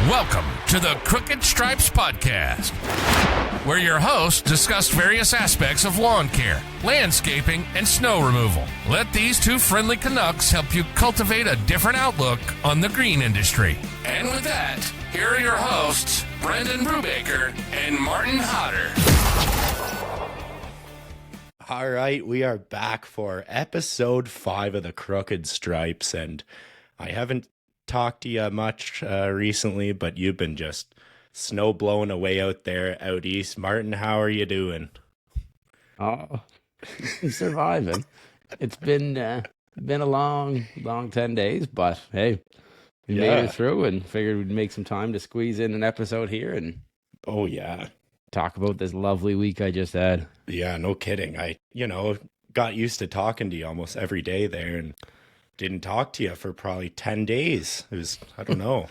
Welcome to the Crooked Stripes Podcast, where your hosts discuss various aspects of lawn care, landscaping, and snow removal. Let these two friendly Canucks help you cultivate a different outlook on the green industry. And with that, here are your hosts, Brendan Brubaker and Martin Hodder. All right, we are back for episode 5 of the Crooked Stripes, and I haven't talked to you much recently, but you've been just snow blowing away out there out east. Martin, how are you doing? Oh, surviving. It's been a long 10 days, but hey, we made it through and figured we'd make some time to squeeze in an episode here and talk about this lovely week I just had. Yeah, no kidding. I got used to talking to you almost every day there and didn't talk to you for probably 10 days. It was, I don't know.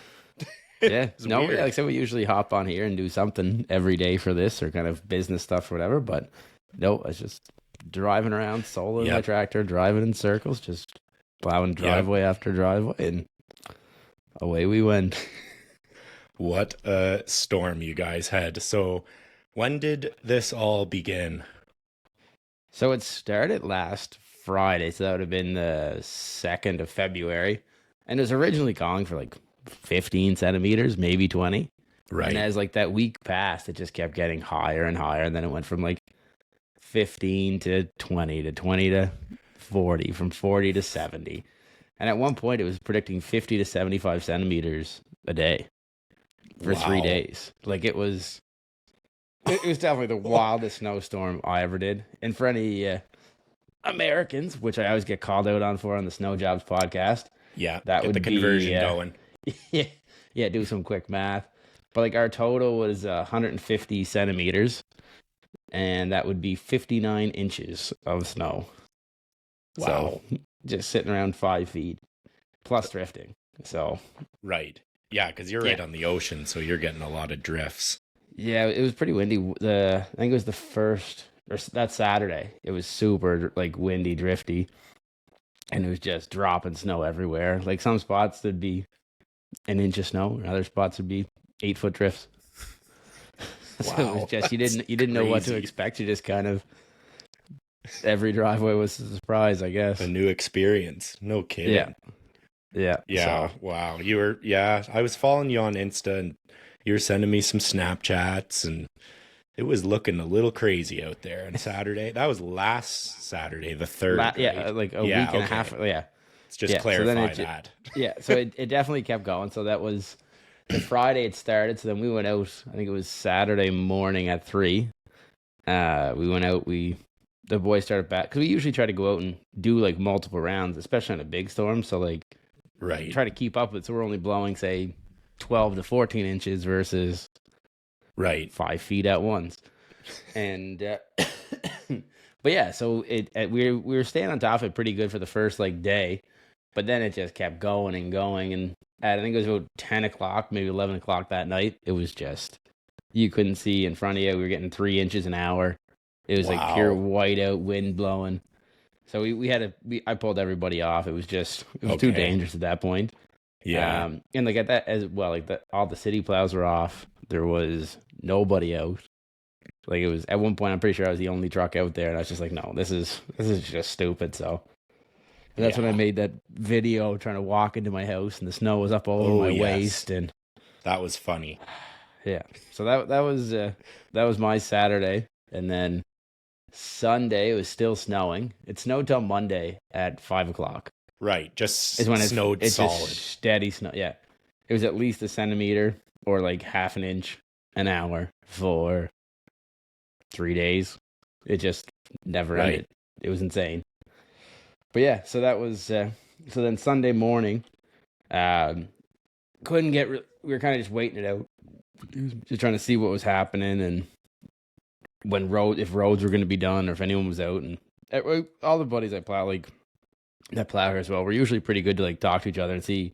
Yeah, no, weird. like I said, we usually hop on here and do something every day for this or kind of business stuff or whatever, but no, I was just driving around, soloing my tractor, driving in circles, just plowing driveway after driveway, and away we went. What a storm you guys had. So when did this all begin? So it started last Friday, so that would have been the 2nd of February, and it was originally calling for like 15 centimeters, maybe 20. Right. And as like that week passed, it just kept getting higher and higher, and then it went from like 15 to 20 to 20 to 40, from 40 to 70. And at one point, it was predicting 50 to 75 centimeters a day for 3 days. Like it was definitely the wildest snowstorm I ever did. And for any Americans, which I always get called out on for on the Snow Jobs podcast. Yeah, that get would the conversion going. Yeah, do some quick math. But like our total was 150 centimeters, and that would be 59 inches of snow. Wow. So just sitting around 5 feet, plus drifting. So right. Yeah, because you're right on the ocean, so you're getting a lot of drifts. Yeah, it was pretty windy. I think it was the first, or that Saturday. It was super like windy, drifty, and it was just dropping snow everywhere. Like some spots there'd be an inch of snow, and other spots would be 8-foot drifts. So it was just you didn't know what to expect. You just kind of every driveway was a surprise, I guess. A new experience. No kidding. Yeah. So. Wow. I was following you on Insta and you were sending me some Snapchats and it was looking a little crazy out there on Saturday. That was last Saturday, the 3rd. Right? Like a week and a half. Yeah. Let's just clarify that. Yeah. So it definitely kept going. So that was the Friday it started. So then we went out, I think it was Saturday morning at 3. We went out, the boys started back, because we usually try to go out and do like multiple rounds, especially on a big storm. So like, try to keep up with it. So we're only blowing, say, 12 to 14 inches versus 5 feet at once. And but yeah, so we were staying on top of it pretty good for the first like day, but then it just kept going and going, and I think it was about 10 o'clock, maybe 11 o'clock that night, it was just, you couldn't see in front of you. We were getting 3 inches an hour. It was like pure whiteout wind blowing. So I pulled everybody off. It was too dangerous at that point. Yeah. And like at that as well, like all the city plows were off. There was nobody out. Like it was at one point, I'm pretty sure I was the only truck out there, and I was just like, no, this is just stupid. So that's when I made that video trying to walk into my house, and the snow was up all over my waist, and that was funny. Yeah. So that was my Saturday, and then Sunday it was still snowing. It snowed till Monday at 5 o'clock. Right, just is when it snowed solid. Just steady snow. Yeah, it was at least a centimeter or like half an inch an hour for 3 days. It just never ended. It was insane. But yeah, so that was so then Sunday morning, couldn't get. We were kind of just waiting it out, just trying to see what was happening and if roads were going to be done or if anyone was out. And all the buddies I plow that plow here as well, we're usually pretty good to like talk to each other and see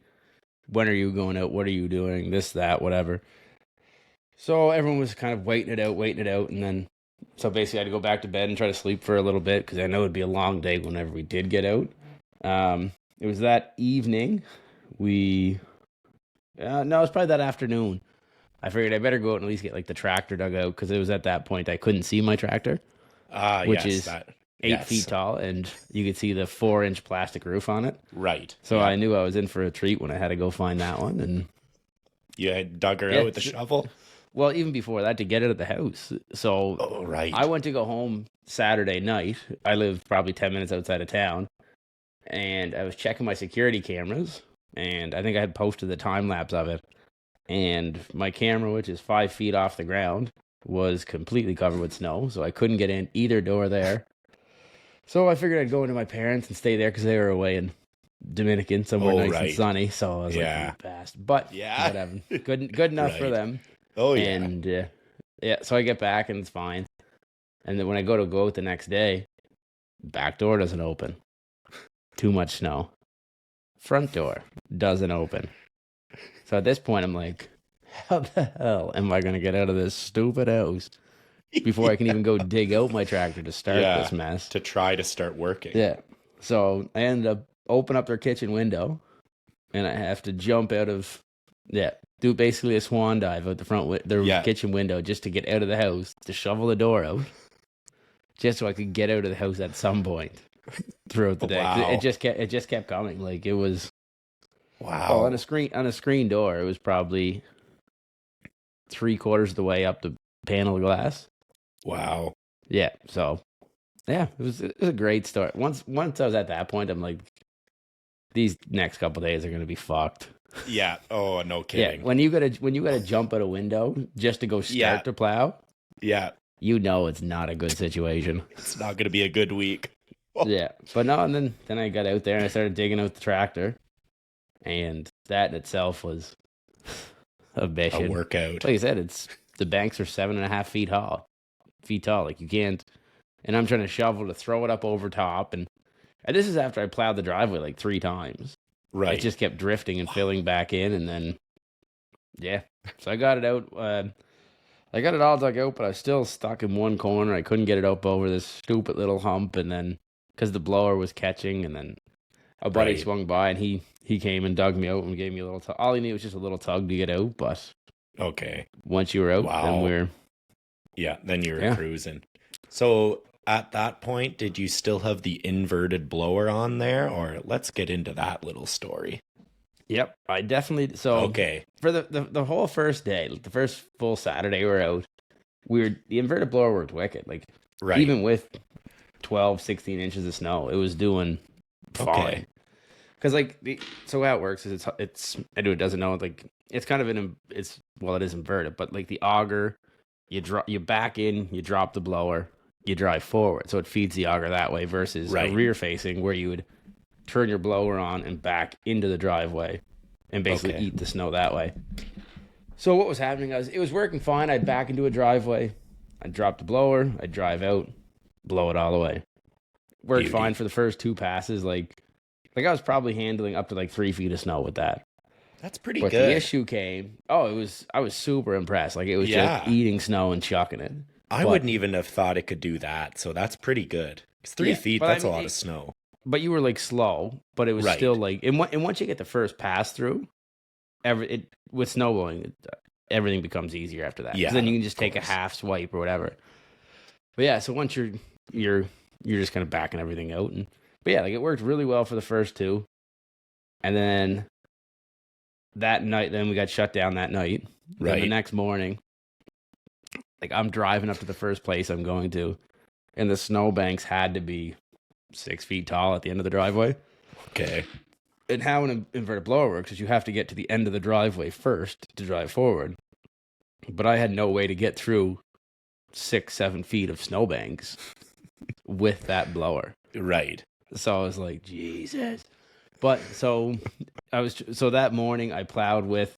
when are you going out, what are you doing, this, that, whatever. So everyone was kind of waiting it out, and then so basically I had to go back to bed and try to sleep for a little bit because I know it'd be a long day whenever we did get out. It was that evening we No, it's probably that afternoon. I figured I better go out and at least get like the tractor dug out because it was at that point I couldn't see my tractor, which is 8 feet tall, and you could see the 4-inch plastic roof on it. Right. So I knew I was in for a treat when I had to go find that one. And you had dug her out with the shovel? Well, even before that, to get it at the house. So I went to go home Saturday night. I live probably 10 minutes outside of town, and I was checking my security cameras, and I think I had posted the time lapse of it. And my camera, which is 5 feet off the ground, was completely covered with snow, so I couldn't get in either door there. So I figured I'd go into my parents and stay there because they were away in Dominican, somewhere nice and sunny. So I was like, fast. But whatever. Good enough for them. Oh, yeah. And so I get back and it's fine. And then when I go out the next day, back door doesn't open. Too much snow. Front door doesn't open. So at this point, I'm like, how the hell am I going to get out of this stupid house before I can even go dig out my tractor to start this mess? To try to start working. Yeah. So I ended up opening up their kitchen window, and I have to jump out of, do basically a swan dive out the front their kitchen window just to get out of the house, to shovel the door out, just so I could get out of the house at some point throughout the day. Wow. It just kept coming. Like it was. Wow. Oh, on a screen door, it was probably 3/4 of the way up the panel of glass. Wow. Yeah. So, it was a great start. Once I was at that point, I'm like, these next couple days are going to be fucked. Yeah. Oh, no kidding. Yeah. When you gotta jump out a window just to go start to plow. Yeah. You know it's not a good situation. It's not going to be a good week. Yeah. But no, and then I got out there and I started digging out the tractor. And that in itself was a mission. A workout. Like I said, the banks are 7.5 feet tall. Like you can't. And I'm trying to shovel to throw it up over top, and this is after I plowed the driveway like 3 times. Right. It just kept drifting and filling back in, and then So I got it out. I got it all dug out, but I was still stuck in one corner. I couldn't get it up over this stupid little hump, and then because the blower was catching, and then a buddy swung by and he came and dug me out and gave me a little tug. All he needed was just a little tug to get out, but once you were out, then you were cruising. So at that point, did you still have the inverted blower on there, or let's get into that little story? Yep, I definitely. So for the whole first day, like the first full Saturday we were out, the inverted blower worked wicked. Like even with 12, 16 inches of snow, it was doing fine. Because so how it works is it's anyone doesn't know, like it's kind of it is inverted, but like the auger, you back in, you drop the blower, you drive forward, so it feeds the auger that way versus a rear facing where you would turn your blower on and back into the driveway and basically eat the snow that way. So what was happening was it was working fine. I'd back into a driveway, I'd drop the blower, I'd drive out, blow it all away. Worked fine for the first 2 passes. Like I was probably handling up to like 3 feet of snow with that. That's pretty good. But the issue came. I was super impressed. Like it was just eating snow and chucking it. I wouldn't even have thought it could do that. So that's pretty good. Because 3 feet, that's a lot of snow. But you were like slow, but it was still like, and once you get the first pass through, with snow blowing, everything becomes easier after that. Yeah. Then you can just take a half swipe or whatever. But so once you're just kind of backing everything out, but like it worked really well for the first 2, and then that night, then we got shut down that night. Then the next morning, like I'm driving up to the first place I'm going to, and the snowbanks had to be 6 feet tall at the end of the driveway. Okay. And how an inverted blower works is you have to get to the end of the driveway first to drive forward. But I had no way to get through 6-7 feet of snowbanks with that blower. Right. So I was like, Jesus. But so that morning I plowed with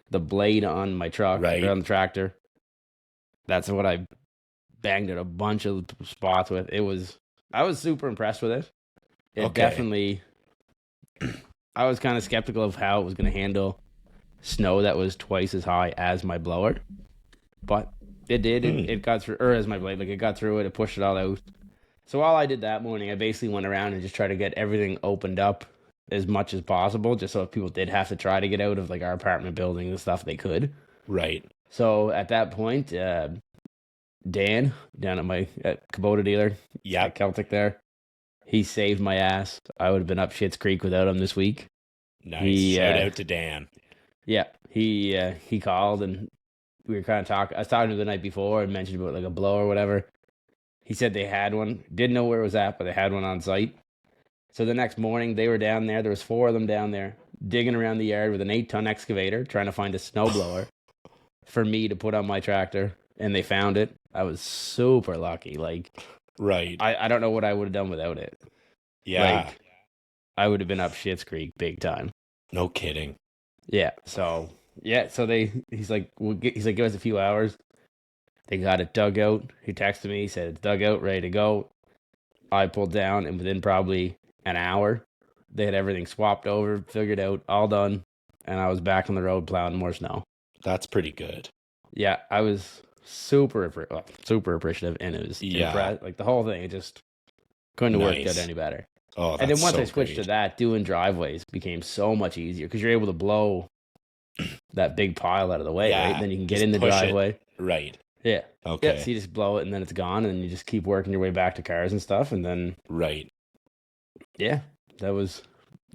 the blade on my truck, or on the tractor. That's what I banged at a bunch of spots with. I was super impressed with it. It definitely, I was kind of skeptical of how it was going to handle snow that was twice as high as my blower. But it did. It got through, or as my blade, like it got through it. It pushed it all out. So while I did that morning, I basically went around and just tried to get everything opened up as much as possible, just so if people did have to try to get out of like our apartment building and stuff, they could. Right. So at that point, Dan down at my Kubota dealer, at Celtic there, he saved my ass. I would have been up Schitt's Creek without him this week. Nice. Shout out to Dan. Yeah, he called and we were kind of talking. I was talking to him the night before and mentioned about like a blow or whatever. He said they had one. Didn't know where it was at, but they had one on site. So the next morning they were down there. There was 4 of them down there digging around the yard with an 8-ton excavator trying to find a snowblower for me to put on my tractor, and they found it. I was super lucky. Like, right. I don't know what I would have done without it. Yeah. Like, I would have been up Schitt's Creek big time. No kidding. Yeah. So he's like, give us a few hours. They got it dug out. He texted me. He said it's dug out, ready to go. I pulled down, and within probably an hour, they had everything swapped over, figured out, all done, and I was back on the road plowing more snow. That's pretty good. Yeah, I was super appreciative, and it was impressed. Like the whole thing, it just couldn't have worked out any better. Oh, that's and then once so I switched great. to that, doing driveways became so much easier because you're able to blow that big pile out of the way, right? Then you can get in the driveway. Right. Yeah. Okay. Yeah, so you just blow it and then it's gone and you just keep working your way back to cars and stuff and then Right. Yeah. That was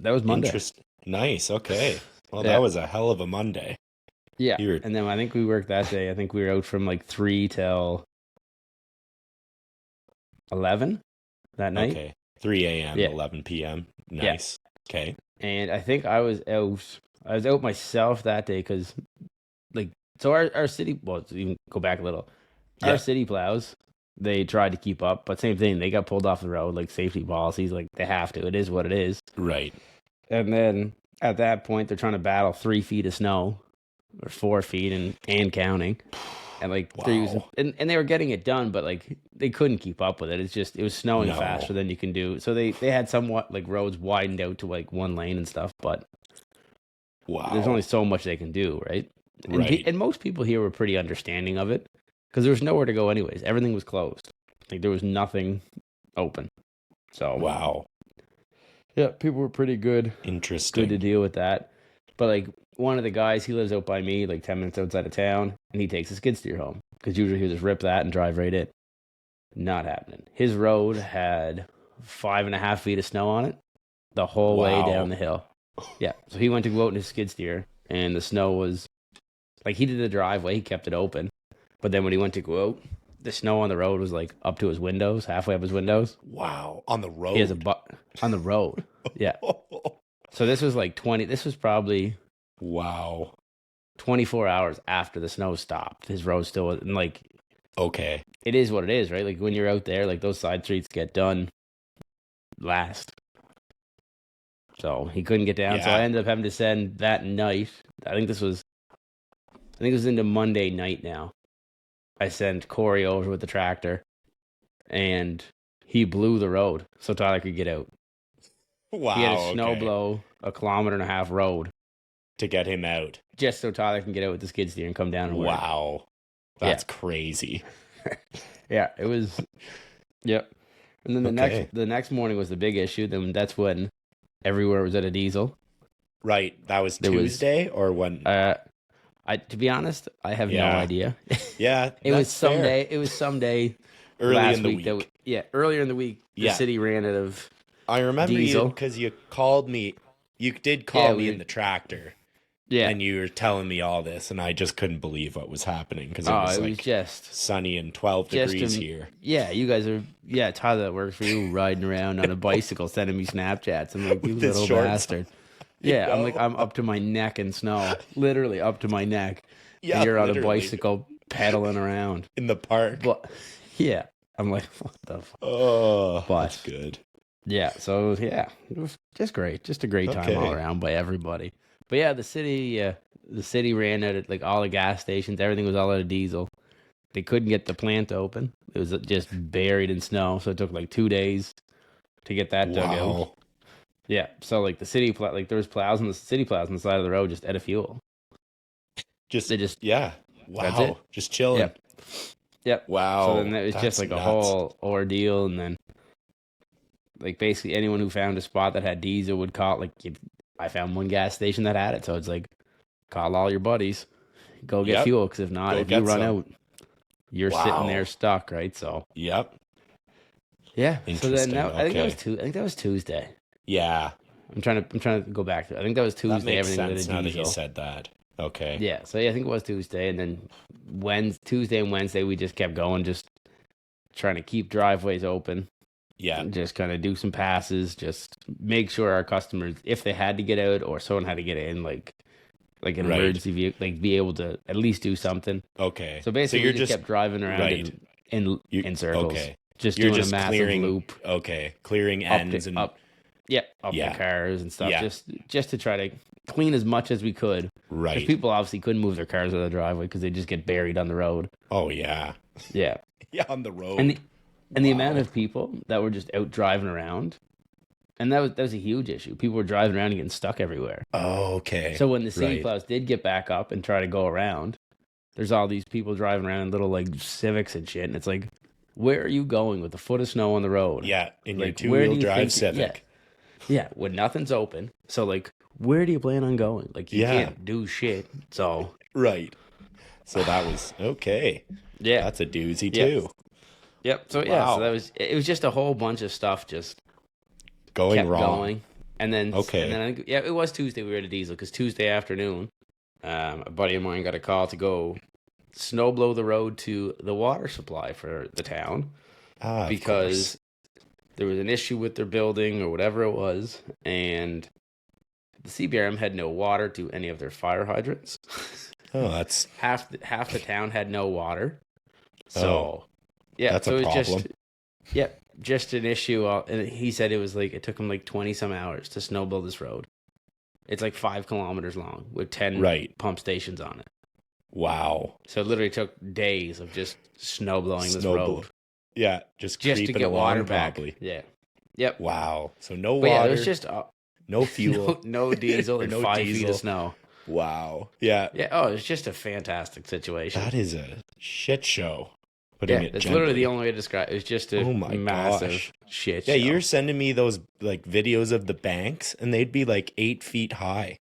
Monday. Interesting. Nice. Okay. Well, Yeah. that was a hell of a Monday. Yeah. And then I think we worked that day. I think we were out from like 3 till 11 that night. Okay. 3 a.m. Yeah. 11 p.m. Nice. Yeah. Okay. And I think I was out myself that day because like so our city, well, to even go back a little, our city plows, they tried to keep up, but same thing, they got pulled off the road, like safety policies, like they have to. It is what it is. Right. And then at that point, they're trying to battle 3 feet of snow, or 4 feet and counting, and like they're using, and they were getting it done, but like they couldn't keep up with it. It was snowing faster than you can do. So they had somewhat like roads widened out to like 1 lane and stuff, but there's only so much they can do, right? And most people here were pretty understanding of it because there was nowhere to go anyways. Everything was closed. Like there was nothing open. So yeah, people were pretty good. Interesting. Good to deal with that. But like one of the guys, he lives out by me, like 10 minutes outside of town, and he takes a skid steer home because usually he'll just rip that and drive right in. Not happening. His road had 5.5 feet of snow on it the whole way down the hill. Yeah, so he went to go out in his skid steer, and the snow was like he did the driveway, he kept it open, but then when he went to go out, the snow on the road was like up to his windows, halfway up his windows. Wow, on the road. He has on the road. Yeah. So this was like This was probably 24 hours after the snow stopped. His road still was, and like okay, it is what it is, right? Like when you're out there, like those side streets get done last. So he couldn't get down. So I ended up having to send that night. I think it was into Monday night now. I sent Corey over with the tractor, and he blew the road so Tyler could get out. Wow. He had to snow blow 1.5 kilometer road to get him out, just so Tyler can get out with the skid steer and come down and work. Wow, that's crazy. Yeah, it was. Yep. And then the next morning was the big issue. Then that's when everywhere was at a diesel. Right. That was Tuesday or when? To be honest, I have no idea. Yeah, it was someday. It was someday early in the week. Earlier in the week, the city ran out of. I remember diesel. you because you called me. You did call me in the tractor. Yeah, and you were telling me all this, and I just couldn't believe what was happening because it was just sunny and 12 degrees here. Yeah, you guys are. Yeah, Tyler, that works for you, riding around on a bicycle, sending me Snapchats. I'm like, you little bastard. Yeah, I'm like, I'm up to my neck in snow, literally up to my neck. Yeah, and you're on a bicycle pedaling around in the park. But yeah, I'm like, what the fuck? Oh, that's good. Yeah, so it was just great, just a great time all around by everybody. But yeah, the city ran out of like all the gas stations. Everything was all out of diesel. They couldn't get the plant open. It was just buried in snow, so it took like 2 days to get that dug out. Yeah, so like the city, like there was city plows on the side of the road just out of fuel. Wow, just chilling. Yep. Wow. So then it was just like a whole ordeal, and then like basically anyone who found a spot that had diesel would call. Like I found one gas station that had it, so it's like call all your buddies, go get fuel. Because if not, if you run out, you're sitting there stuck, right? So yep. Yeah. So then Interesting. I think that was Tuesday. Yeah. I'm trying to go back to it. I think that was Tuesday. That makes everything sense with the now that diesel. you said that. Okay. Yeah. So yeah, I think it was Tuesday, and then Tuesday and Wednesday we just kept going, just trying to keep driveways open. Yeah. Just kind of do some passes, just make sure our customers, if they had to get out or someone had to get in, like an emergency vehicle, like be able to at least do something. Okay. So basically, we just kept driving around in circles. Okay. Just You're doing just a massive clearing loop. Okay. Clearing ends and up the cars and stuff. Yeah. Just to try to clean as much as we could. right. Because people obviously couldn't move their cars out of the driveway because they just get buried on the road. Oh yeah. Yeah. Yeah, on the road. And the amount of people that were just out driving around, and that was a huge issue. People were driving around and getting stuck everywhere. Oh, okay. So when the city plows did get back up and try to go around, there's all these people driving around in little like Civics and shit, and it's like, where are you going with a foot of snow on the road? Yeah, in like, your 2-wheel drive Civic. Yeah, when nothing's open. So like, where do you plan on going? Like you can't do shit. So right. So that was okay. Yeah, that's a doozy too. Yep. So so it was just a whole bunch of stuff just going wrong. Going. And then I think, it was Tuesday we were at a diesel because Tuesday afternoon, a buddy of mine got a call to go snow blow the road to the water supply for the town because there was an issue with their building or whatever it was, and the CBRM had no water to any of their fire hydrants. Oh, that's half the town had no water. So that's so a it was problem. just an issue. And he said it was like it took him like 20 some hours to snow blow this road. It's like 5 kilometers long with 10 pump stations on it. Wow. So it literally took days of just snow blowing this road. Yeah, just to get water back. Probably. Yeah. Yep. Wow. So no water. water. Yeah, there's just no fuel, no diesel, and 5 feet of snow. Wow. Yeah. Yeah. Oh, it's just a fantastic situation. That is a shit show. It's literally the only way to describe it. It's just a massive shit show. Yeah, you're sending me those like videos of the banks, and they'd be like 8 feet high.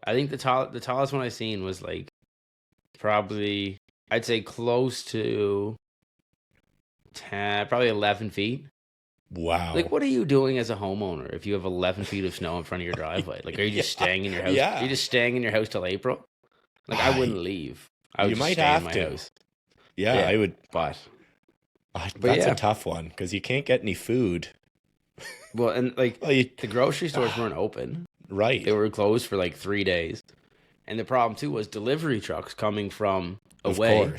I think the tallest one I seen was like probably I'd say close to 10, probably 11 feet. Wow. Like, what are you doing as a homeowner if you have 11 feet of snow in front of your driveway? Like, are you just staying in your house? Yeah. Are you just staying in your house till April? Like, I wouldn't leave. I would you just might stay have in my to. house. Yeah, I would. But that's a tough one because you can't get any food. Well, and like the grocery stores weren't open. Right. They were closed for like 3 days. And the problem too was delivery trucks coming from away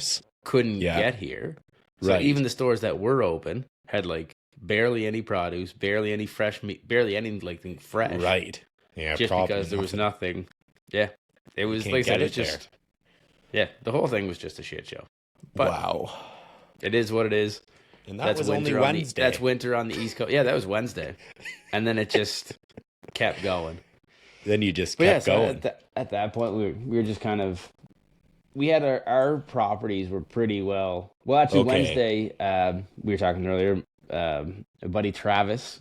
couldn't get here. So even the stores that were open had like barely any produce, barely any fresh meat, barely anything fresh. Right. Yeah. Just because there was nothing. Yeah. It was like I said, it's just the whole thing was just a shit show. But wow. It is what it is. And that was only Wednesday. That's winter on the East Coast. Yeah, that was Wednesday. And then it just kept going. Then you just kept going. At that point, we were just kind of... We had our properties were pretty well... Well, actually, Wednesday, we were talking earlier, a buddy Travis,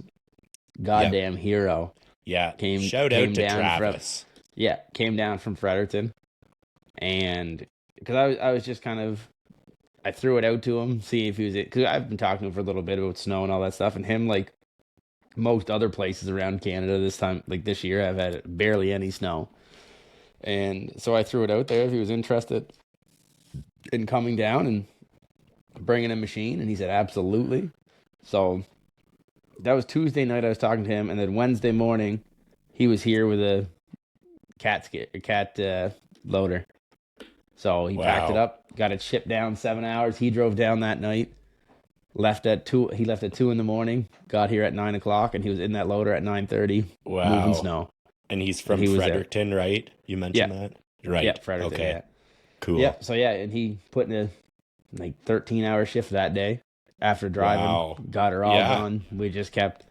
goddamn hero. Yeah, came out to down Travis. Came down from Fredericton. And... Because I was just kind of... I threw it out to him, see if he was it. Because I've been talking to him for a little bit about snow and all that stuff. And him, like most other places around Canada this time, like this year, I've had barely any snow. And so I threw it out there if he was interested in coming down and bringing a machine. And he said, absolutely. So that was Tuesday night I was talking to him. And then Wednesday morning, he was here with a cat loader. So he packed it up, got it shipped down 7 hours. He drove down that night, left at 2. He left at 2 in the morning, got here at 9 o'clock, and he was in that loader at 9:30 moving snow. And he's from Fredericton, right? You mentioned that? Right. Yeah, Fredericton. Okay. Yeah. Cool. Yeah. So and he put in a 13-hour shift that day after driving, got her all done. We just kept.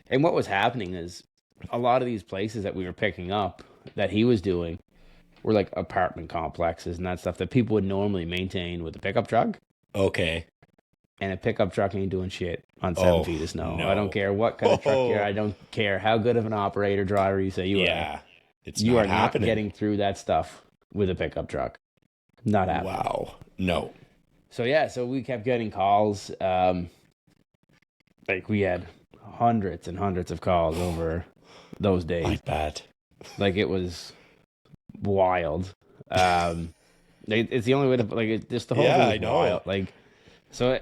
And what was happening is a lot of these places that we were picking up that he was doing were like apartment complexes and that stuff that people would normally maintain with a pickup truck. Okay. and a pickup truck ain't doing shit on 7 feet of snow. No. I don't care what kind of truck you're. I don't care how good of an operator driver you say you are. It's You not are happening. not getting through that stuff with a pickup truck. Not happening. Wow. No. So we kept getting calls. Like we had hundreds and hundreds of calls over those days. I bet. Like it was wild. It's the only way to just the whole thing was I know. wild. Like, so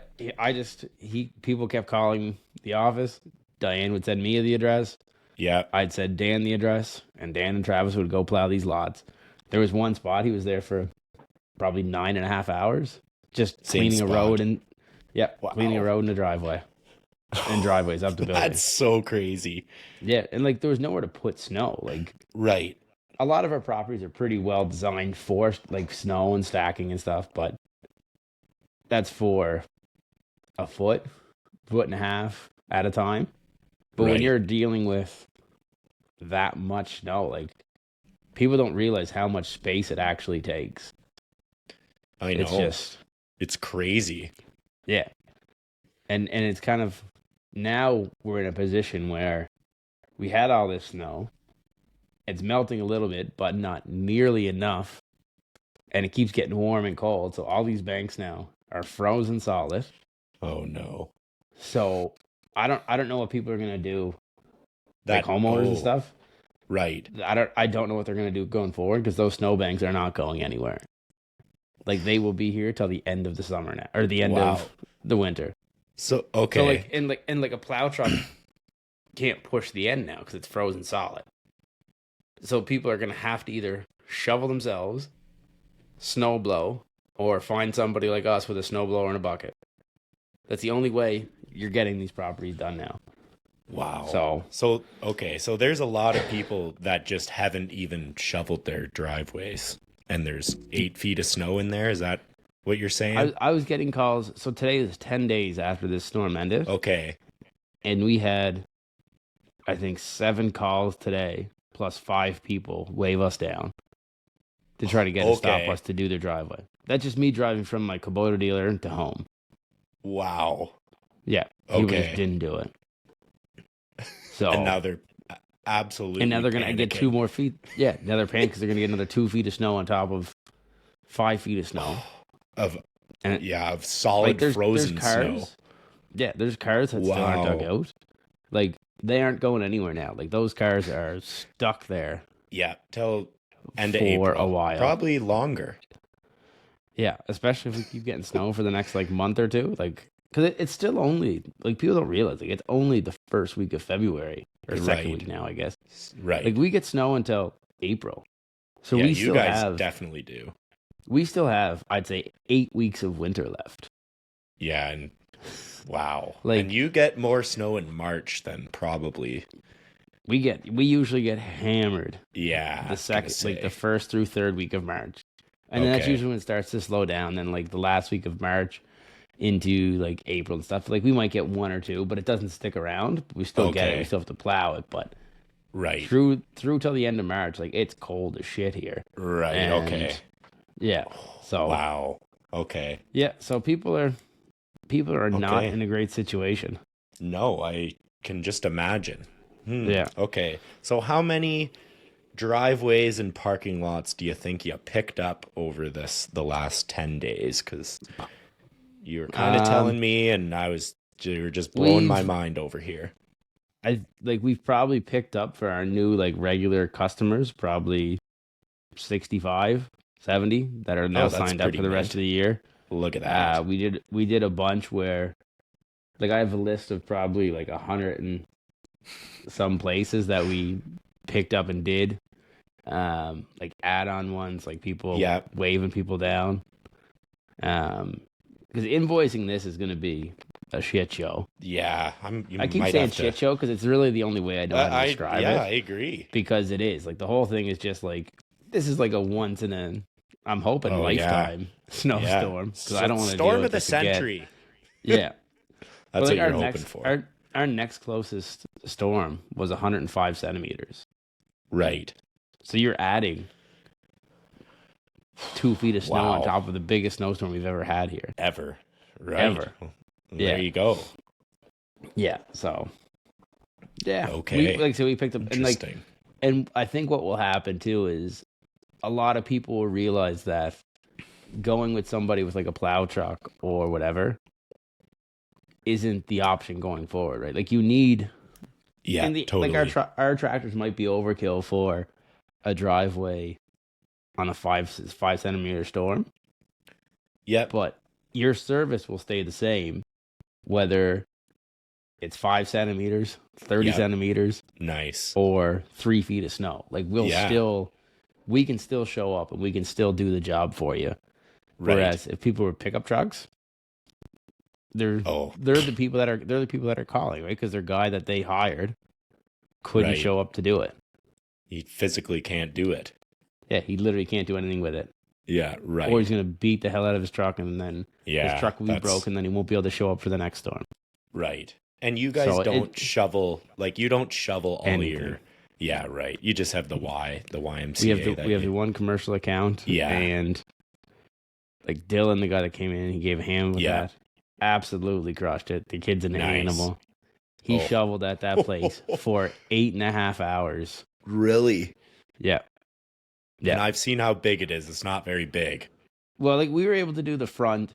people kept calling the office. Diane would send me the address. Yeah. I'd send Dan the address, and Dan and Travis would go plow these lots. There was one spot he was there for probably 9.5 hours, just cleaning a road and cleaning a road and a driveway and driveways up the building. That's so crazy. Yeah, and like there was nowhere to put snow. Like Right. a lot of our properties are pretty well designed for like snow and stacking and stuff, but that's for a foot and a half at a time. But when Right. you're dealing with that much snow, like people don't realize how much space it actually takes. I know. It's crazy. yeah. And it's kind of, now we're in a position where we had all this snow. It's melting a little bit, but not nearly enough. And it keeps getting warm and cold. So all these banks now are frozen solid. Oh no. So I don't know what people are gonna do, like homeowners and stuff. Right. I don't know what they're gonna do going forward, because those snowbanks are not going anywhere. Like they will be here till the end of the summer now, or the end of the winter. So okay. So like a plow truck can't push the end now because it's frozen solid. So people are gonna have to either shovel themselves, snow blow, or find somebody like us with a snow blower and a bucket. That's the only way you're getting these properties done now. Wow. So there's a lot of people that just haven't even shoveled their driveways, and there's 8 feet of snow in there. Is that what you're saying? I was getting calls. So today is 10 days after this storm ended. Okay. And we had, I think, 7 calls today, plus 5 people wave us down to try to get to stop us to do their driveway. That's just me driving from my Kubota dealer to home. Wow. Yeah. People just didn't do it. So and now they're absolutely. And now they're gonna get 2 more feet. Yeah. Now they're panicking because they're gonna get another 2 feet of snow on top of 5 feet of snow. Of solid frozen there's cars, snow. Yeah, there's cars that still aren't dug out. Like they aren't going anywhere now. Like those cars are stuck there. Yeah, till end of for April. a while, probably longer. Yeah, especially if we keep getting snow for the next like month or two. Like, because it's still only, like, people don't realize, like, it's only the first week of February or second week now, I guess. Right. Like we get snow until April, so yeah, we you still guys have definitely do. We still have,'t say, 8 weeks of winter left. Yeah, and wow. Like, and you get more snow in March than probably. We usually get hammered. Yeah. The first through third week of March. And then that's usually when it starts to slow down. Then like the last week of March into like April and stuff. Like we might get 1 or 2, but it doesn't stick around. We still get it. We still have to plow it. But through till the end of March, like it's cold as shit here. Right. And, yeah. So wow. Okay. Yeah. So people are not in a great situation. No, I can just imagine. Yeah. Okay. So how many driveways and parking lots do you think you picked up over the last 10 days? Because you were kind of telling me, and you were just blowing my mind over here. We've probably picked up for our new like regular customers probably 65, 70 that are now signed up for the rest of the year. Look at that. We did a bunch where, like, I have a list of probably like 100 and some places that we picked up and did, like add-on ones, like people waving people down. Because invoicing this is going to be a shit show. Yeah, I keep saying shit show because it's really the only way I know how to describe it. Yeah, I agree. Because it is like the whole thing is just like, this is like a once in a, I'm hoping, lifetime snowstorm. Because I don't want to storm of the century. Yeah, that's what you're hoping for. Our next closest storm was 105 centimeters. Right. So you're adding 2 feet of snow on top of the biggest snowstorm we've ever had here. Ever. Right. Ever. There you go. Yeah. So. Yeah. Okay. We picked up and I think what will happen too is a lot of people will realize that going with somebody with like a plow truck or whatever isn't the option going forward, right? Like you need, totally. Like our tractors might be overkill for a driveway on a 5 centimeter storm. Yep. But your service will stay the same, whether it's 5 centimeters, 30 centimeters, nice, or 3 feet of snow. Like we can still show up and we can still do the job for you. Right. Whereas if people were pickup trucks, they're the people that are calling, right? Because their guy that they hired couldn't show up to do it. He physically can't do it. Yeah, he literally can't do anything with it. Yeah, right. Or he's gonna beat the hell out of his truck, and then his truck will be broken, and then he won't be able to show up for the next storm. Right. And you guys don't shovel, like you don't shovel all your. Yeah, right. You just have the YMCA. We have the one commercial account. Yeah. And like Dylan, the guy that came in, he gave a hand with that. Absolutely crushed it. The kid's an animal. He shoveled at that place for 8.5 hours. Really? Yeah. Yeah. And I've seen how big it is. It's not very big. Well, like we were able to do the front.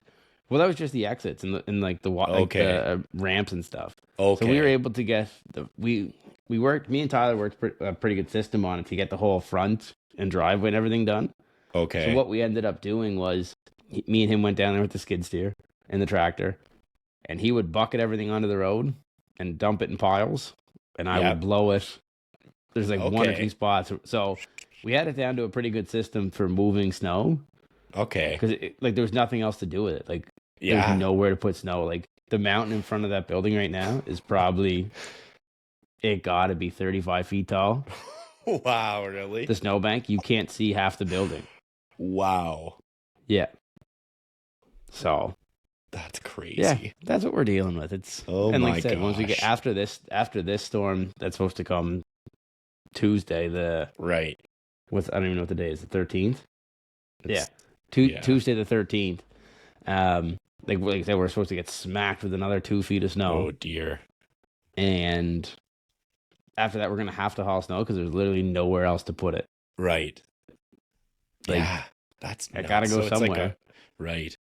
Well, that was just the exits and the ramps and stuff. Okay. So we were able to get me and Tyler worked a pretty good system on it to get the whole front and driveway and everything done. Okay. So what we ended up doing was me and him went down there with the skid steer and the tractor, and he would bucket everything onto the road and dump it in piles, and I would blow it. There's like one or two spots. So we had it down to a pretty good system for moving snow. Okay. Because there was nothing else to do with it. Like there's nowhere to put snow. Like the mountain in front of that building right now is probably, it gotta be 35 feet tall. Wow, really? The snowbank, you can't see half the building. Wow. Yeah. So that's crazy. Yeah, that's what we're dealing with. It's and like I said, once we get after this storm that's supposed to come Tuesday, I don't even know what the day is, the 13th. Tuesday the 13th. Like I said, we're supposed to get smacked with another 2 feet of snow. Oh dear. And after that, we're gonna have to haul snow because there's literally nowhere else to put it. Right. Like, that's I gotta go somewhere. Right.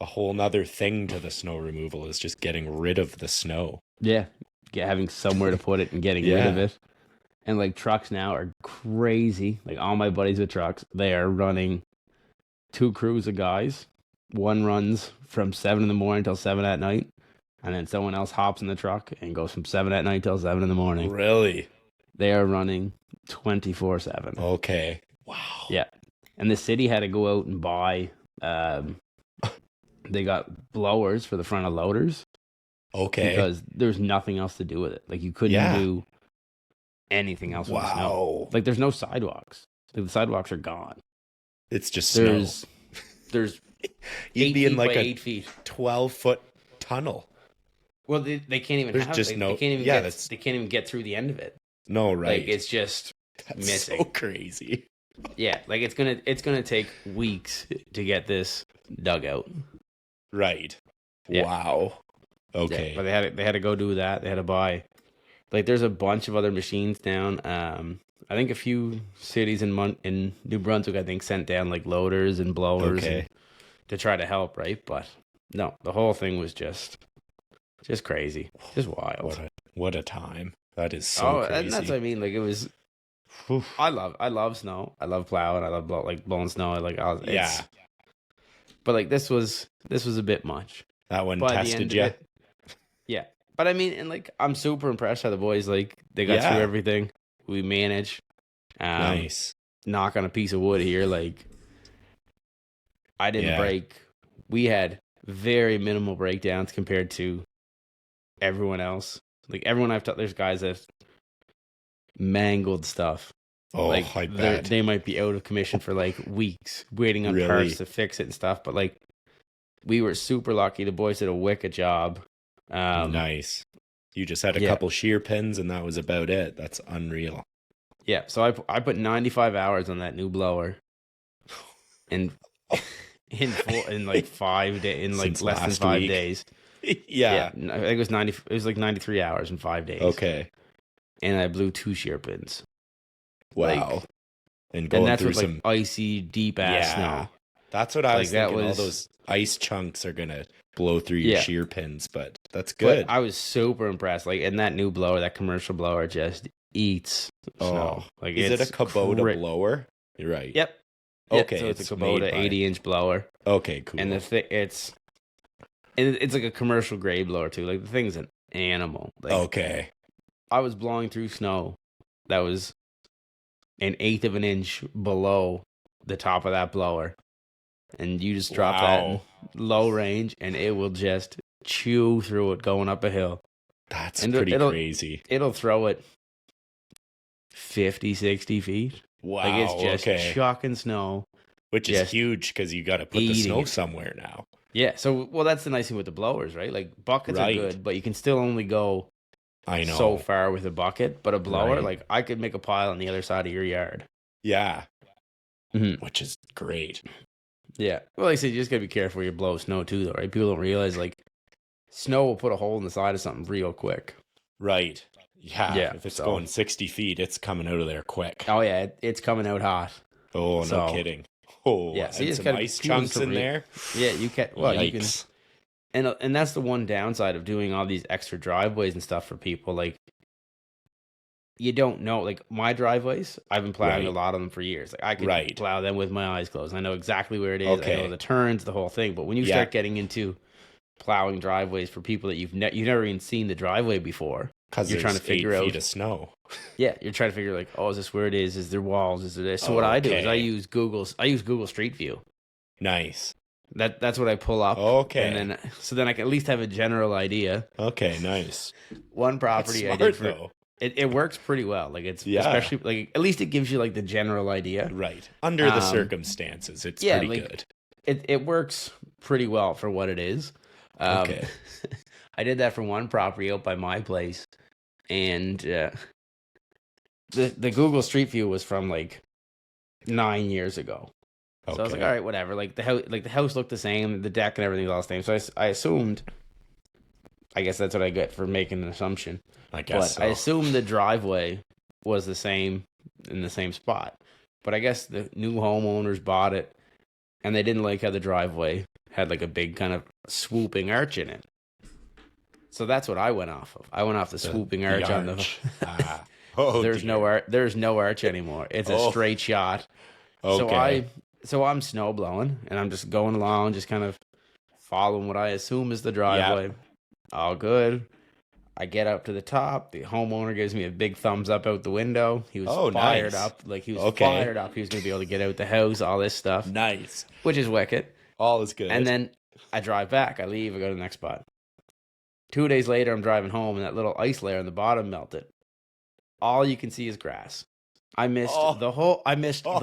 A whole nother thing to the snow removal is just getting rid of the snow. Yeah. Having somewhere to put it and getting rid of it. And like trucks now are crazy. Like all my buddies with trucks, they are running 2 crews of guys. One runs from 7 in the morning till 7 at night. And then someone else hops in the truck and goes from 7 at night till 7 in the morning. Really? They are running 24/7. Okay. Wow. Yeah. And the city had to go out and buy, they got blowers for the front of loaders. Okay. Because there's nothing else to do with it. Like you couldn't do anything else with the snow. Like there's no sidewalks. Like, the sidewalks are gone. It's just snow. There's you'd be in like a 8 feet 12-foot tunnel. Well, they can't even. They can't even get through the end of it. No, right? Like it's just missing. So crazy. Yeah, like it's gonna take weeks to get this dug out. Right. Yeah. Wow. Okay. Yeah, but they had to go do that. They had to buy. Like there's a bunch of other machines down. I think a few cities in New Brunswick, I think, sent down like loaders and blowers to try to help, right? But no, the whole thing was just crazy, just wild. What a time! That is so crazy. And that's what I mean. Like it was. I love snow. I love plowing. I love blowing snow. But like this was a bit much. That one tested you. Yeah, but I mean, and like I'm super impressed how the boys they got through everything. We managed. Nice. Knock on a piece of wood here. Like I didn't break. We had very minimal breakdowns compared to everyone else. Like everyone I've talked, there's guys that mangled stuff. Oh, like I bet. They might be out of commission for like weeks waiting on parts to fix it and stuff. But like we were super lucky. The boys did a wicked job. Nice. You just had a couple shear pins and that was about it. That's unreal. Yeah. So I put 95 hours on that new blower, and in like 5 days, in like less than 5 days. Yeah. I think it was 90. It was like 93 hours in 5 days. Okay. And I blew 2 shear pins. Wow. And And that's through with like icy, deep ass snow. That's what I was Like, that thinking. All was- those ice chunks are gonna blow through your Yeah. shear pins, but that's good. But I was super impressed. Like, and that new blower, that commercial blower, just eats snow. Like, Is it a it's Kubota blower? You're right. Yep. Okay. So it's a made Kubota by- 80-inch blower, Okay, cool. and it's like a commercial grade blower too. Like, the thing's an animal. Like, okay. I was blowing through snow that was an eighth of an inch below the top of that blower, and you just drop Wow. that low range, and it will just chew through it going up a hill. That's And pretty it'll- crazy. It'll throw it 50, 60 feet. Wow. Like, it's just okay. chucking snow. Which is just huge because you got to put the eating snow it. somewhere now. Yeah, so, well, that's the nice thing with the blowers, right? Like, buckets Right. are good, but you can still only go I know. so far with a bucket. But a blower, Right. like, I could make a pile on the other side of your yard. Yeah. Mhm. Which is great. Yeah. Well, like I said, you just got to be careful where you blow snow, too, though, right? People don't realize, like, snow will put a hole in the side of something real quick. Right. Yeah. Yeah, If it's so- going 60 feet, it's coming out of there quick. Oh, yeah, it's coming out hot. Oh, no so- kidding. Oh, Yeah, so and you just some gotta ice keep chunks some in there. Yeah, you can. Well, you can. Yikes. And that's the one downside of doing all these extra driveways and stuff for people. Like, you don't know. Like, my driveways, I've been plowing a Right. lot of them for years. Like, I can Right. plow them with my eyes closed. I know exactly where it is. I Okay. know the turns, the whole thing. But when you Yeah. start getting into plowing driveways for people that you've never even seen the driveway before, Because You're trying to figure 8 out- feet of snow. yeah, you're trying to figure like, oh, is this where it is? Is there walls? Is there this? So what I do is I Okay. use Google Street View. Nice. That's what I pull up. Okay. And then I can at least have a general idea. Okay, nice. One That's property smart, I did for though. it works pretty well. Like, it's Yeah. especially like, at least it gives you like the general idea. Right. Under the Um, circumstances, it's yeah, pretty like- good. It works pretty well for what it is. Okay. I did that for one property out by my place, and the Google Street View was from like 9 years ago. So I was like, all right, whatever. Like, the house looked the same, the deck and everything was all the same. So I assumed, I guess that's what I get for making an assumption. I guess But I so. assumed the driveway was the same in the same spot. But I guess the new homeowners bought it, and they didn't like how the driveway had like a big kind of swooping arch in it. So that's what I went off of. I went off the swooping arch on the. arch. Ah. Oh, There's dear. no arch. There's no arch anymore. It's a Oh. straight shot. Okay. So I'm snow blowing, and I'm just going along, just kind of following what I assume is the driveway. All good. I get up to the top. The homeowner gives me a big thumbs up out the window. He was Oh, fired nice. up. Like, he was Okay. fired up. He was going to be able to get out the house, all this stuff, Nice. which is wicked. All is good. And then I drive back. I leave. I go to the next spot. 2 days later, I'm driving home, and that little ice layer on the bottom melted. All you can see is grass. I missed Oh. the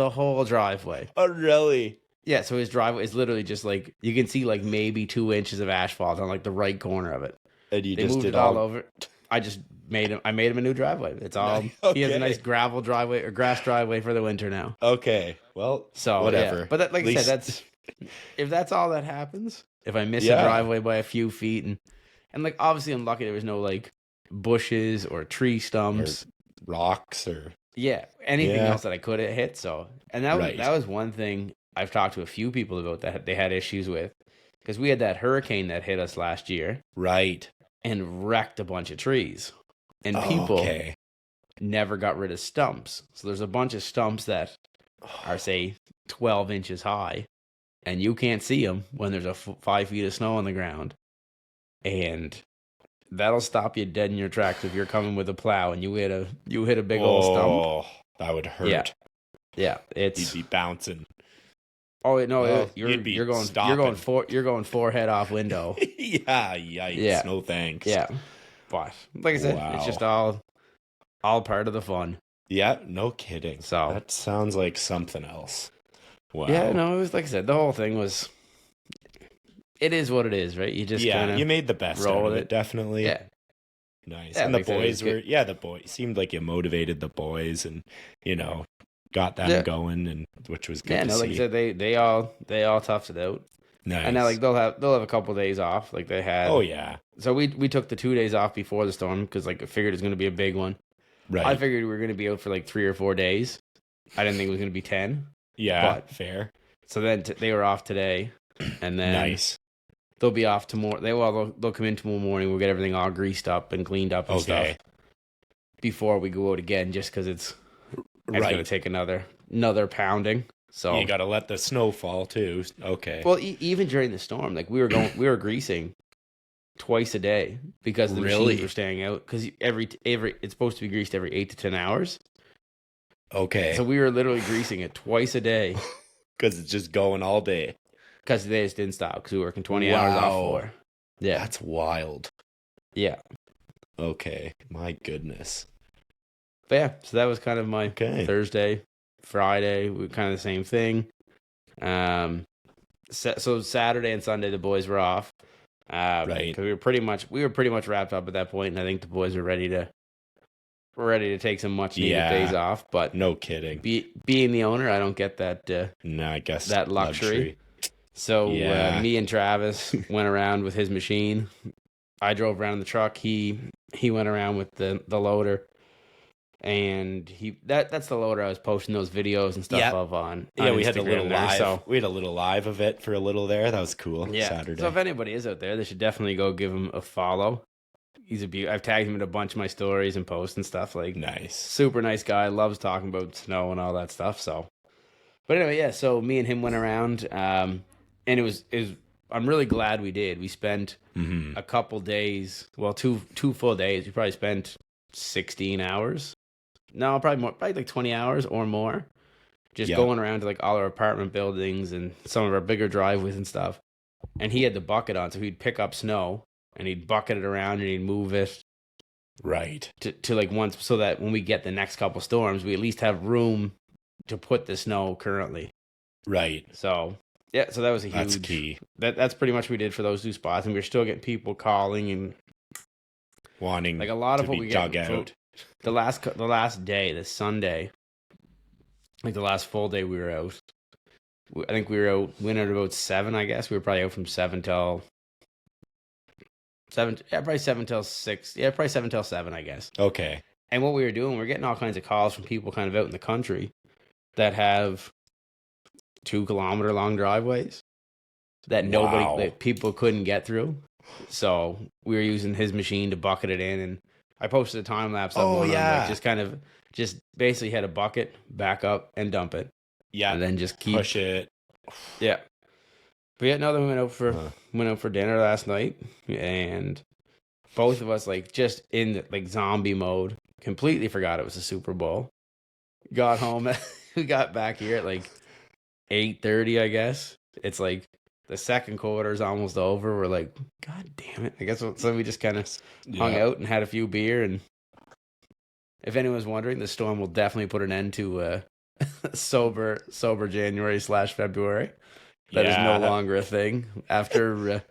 whole driveway. Oh, really? Yeah, so his driveway is literally just like, you can see like maybe 2 inches of asphalt on like the right corner of it. And you They just moved did it all over. I just made him. I made him a new driveway. It's all. He has Okay. a nice gravel driveway or grass driveway for the winter now. Okay. Well, So whatever. yeah. But that, like At I said, least- that's if that's all that happens. If I miss Yeah. a driveway by a few feet, and like, obviously I'm lucky there was no like bushes or tree stumps. rocks or Yeah, anything Yeah. else that I could have hit. So, and that Right. was one thing I've talked to a few people about that they had issues with, because we had that hurricane that hit us last year right. and wrecked a bunch of trees, and Oh, people okay. never got rid of stumps. So there's a bunch of stumps that are, say, 12 inches high, and you can't see them when there's 5 feet of snow on the ground, and that'll stop you dead in your tracks if you're coming with a plow and you hit a big old stump. Oh, that would hurt. Yeah. Yeah, it's You'd be bouncing. oh no, Well, you're you'd be you're going stopping. you're going forehead off window. Yeah, yikes. Yeah. No thanks. Yeah, but like I said, Wow. it's just all part of the fun. Yeah, no kidding. So- that sounds like something else. Wow. Yeah, no, it was like I said, the whole thing was. It is what it is, right? You just yeah, kind of you made the best roll out of with it, it. definitely. yeah. Nice. Yeah, And the like I said, it was boys were, good. the boys seemed like you motivated the boys and, got them Yeah. going, and which was good Yeah, to no, like I see. said, they all toughed it out. Nice. And now like they'll have a couple days off, like they had. Oh yeah. So we took the 2 days off before the storm because like I figured it's going to be a big one. Right. I figured we were going to be out for like 3 or 4 days. I didn't think it was going to be 10. Yeah. But, fair. So then they were off today, and then Nice. they'll be off tomorrow. They'll come in tomorrow morning. We'll get everything all greased up and cleaned up and stuff before we go out again, just because it's going to take another pounding. So you got to let the snow fall too. Okay. Well, even during the storm, like we were greasing twice a day because the machines were staying out. Because every it's supposed to be greased every 8 to 10 hours. Okay. So we were literally greasing it twice a day because it's just going all day. Because they just didn't stop because we were working 20 hours off for. Yeah, that's wild. Yeah. Okay, my goodness. But yeah, so that was kind of my Thursday, Friday. We were kind of the same thing. So Saturday and Sunday the boys were off. Right. Because we were pretty much wrapped up at that point, and I think the boys were ready to take some much needed days off. But no kidding. Being the owner, I don't get that. No, I guess that luxury. So me and Travis went around with his machine. I drove around in the truck. He went around with the loader, and that's the loader I was posting those videos and stuff of on. Yeah, we had a little live. So we had a little live of it for a little there. That was cool. Yeah. Saturday. So if anybody is out there, they should definitely go give him a follow. He's I've tagged him in a bunch of my stories and posts and stuff. Like, nice, super nice guy. Loves talking about snow and all that stuff. So, but anyway, yeah. So me and him went around, and it was. I'm really glad we did. We spent a couple days. Well, two full days. We probably spent 16 hours. No, probably more. Probably like 20 hours or more. Just going around to like all our apartment buildings and some of our bigger driveways and stuff. And he had the bucket on, so he'd pick up snow. And he'd bucket it around and he'd move it. Right. To like once, so that when we get the next couple storms, we at least have room to put the snow currently. Right. So, yeah, so that was a huge. That's key. That's pretty much what we did for those 2 spots. And we're still getting people calling and wanting like a lot of what we dug get out. The last day, this Sunday, like the last full day we were out. I think we went out about 7, I guess. We were probably out from 7 till 7, probably 7 till 6. Yeah, probably 7 till 7, I guess. Okay. And what we were doing, we're getting all kinds of calls from people kind of out in the country that have 2 kilometer long driveways that that people couldn't get through. So we were using his machine to bucket it in, and I posted a time lapse of one. Like just basically had a bucket, back up, and dump it. Yeah, and then just push it. Yeah. But yeah, no, then we went out for dinner last night, and both of us like just in like zombie mode. Completely forgot it was a Super Bowl. Got home, we got back here at like 8:30, I guess. It's like the second quarter is almost over. We're like, God damn it! I guess so. We just kind of hung out and had a few beer. And if anyone's wondering, the storm will definitely put an end to sober January/February. That is no longer a thing after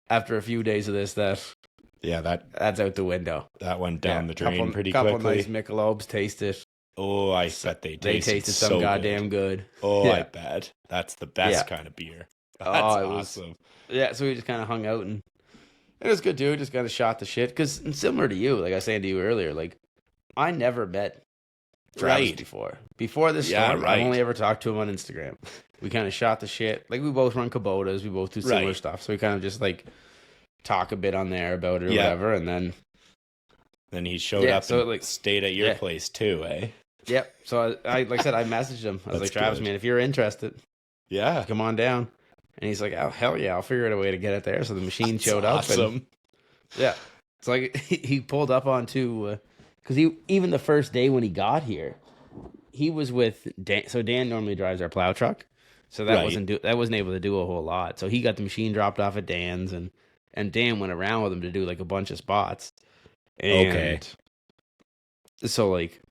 a few days of this. That's out the window. That went down the drain pretty couple quickly. Nice Michelobes tasted. Oh, I bet they tasted some so goddamn good. Oh, yeah. I bet that's the best kind of beer. That's awesome. So we just kind of hung out and it was good too. Just kind of shot the shit because similar to you, like I was saying to you earlier, like I never met Travis before. Before this storm, I only ever talked to him on Instagram. We kind of shot the shit. Like we both run Kubotas. We both do similar stuff. So we kind of just like talk a bit on there about it or whatever. And then he showed up and like stayed at your place too, eh? Yep. So I like I said, I messaged him. I was like, Travis, man, if you're interested, come on down. And he's like, oh, hell yeah, I'll figure out a way to get it there. So the machine showed up. And, it's like he pulled up onto, because even the first day when he got here, he was with Dan. So Dan normally drives our plow truck. So that wasn't able to do a whole lot. So he got the machine dropped off at Dan's, and Dan went around with him to do like a bunch of spots. And so like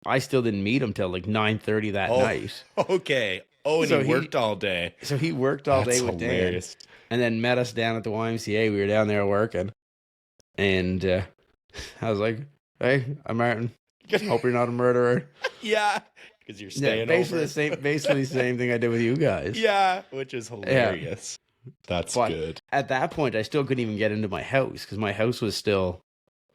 I still didn't meet him till like 9:30 that night. Okay. Oh, and so he worked all day. So he worked all day with hilarious. Dan, and then met us down at the YMCA. We were down there working, and I was like, "Hey, I'm Martin. Hope you're not a murderer." Yeah, because you're staying basically over. Basically the same thing I did with you guys. Yeah, which is hilarious. That's But good. at that point, I still couldn't even get into my house because my house was still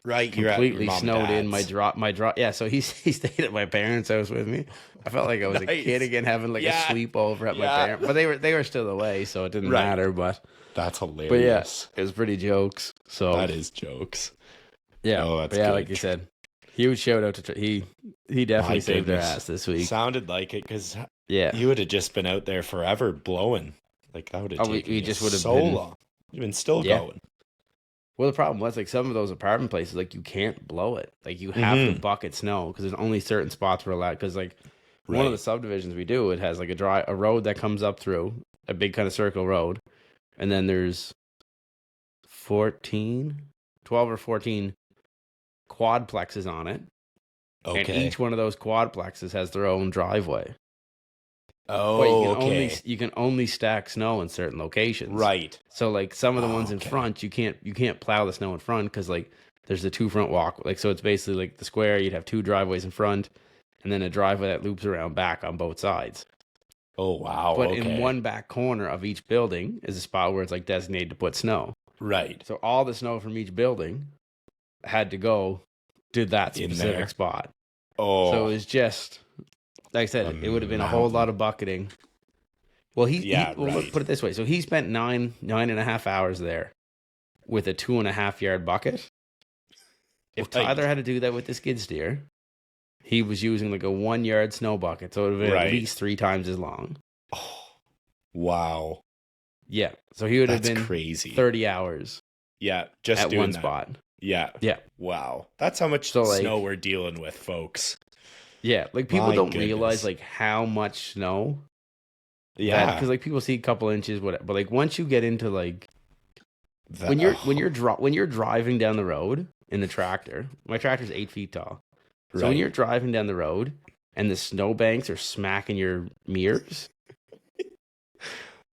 Right, you're at your completely mom and snowed in. dad's. My drop. Yeah, so he stayed at my parents' house with me. I felt like I was a Nice. kid again, having like a Yeah. sleepover at my Yeah. parents. But they were still away, so it didn't Right. matter. But That's yeah, hilarious. it was pretty jokes. So That is jokes. yeah, Oh, that's but yeah, good. like you said, huge shout out to he definitely My saved their goodness. ass this week. Sounded like it because Yeah, you would have just been out there forever blowing. Like that would have Oh, we taken you just would have so been- long. You've been still Yeah. going. well, the problem was like some of those apartment places, like you can't blow it. Like you have to Mhm. bucket snow because there's only certain spots we're allowed. Because like one of Right. the subdivisions we do, it has like a road that comes up through a big kind of circle road, and then there's 12 or 14 quadplexes on it, and Okay. each one of those quadplexes has their own driveway. Oh, But okay. you can only stack snow in certain locations. Right. So like some of the ones in Okay. front, you can't plow the snow in front because like there's the two front walk. Like so it's basically like the square. You'd have two driveways in front, and then a driveway that loops around back on both sides. Oh, wow. But okay. in one back corner of each building is a spot where it's like designated to put snow. Right. So all the snow from each building had to go to that In specific there. spot. Oh. So it was just like I said, it would have been a whole mountain. lot of bucketing. Well, right. put it this way. So he spent nine and a half hours there with a 2.5 yard bucket. If Right. Tyler had to do that with the skid steer, he was using like a 1 yard snow bucket. So it would have been at Right. least 3 times as long. Oh, wow. Yeah. So he would have That's been crazy. 30 hours Yeah. Just at doing one that. spot. Yeah. Yeah. Wow. That's how much So, like- snow we're dealing with, folks. Yeah. Like people My don't realize goodness. like how much snow. Yeah. Because like people see a couple inches, whatever. But like once you get into like That- when you're driving down the road in the tractor, my tractor's 8 feet tall. So when Right. you're driving down the road and the snowbanks are smacking your mirrors,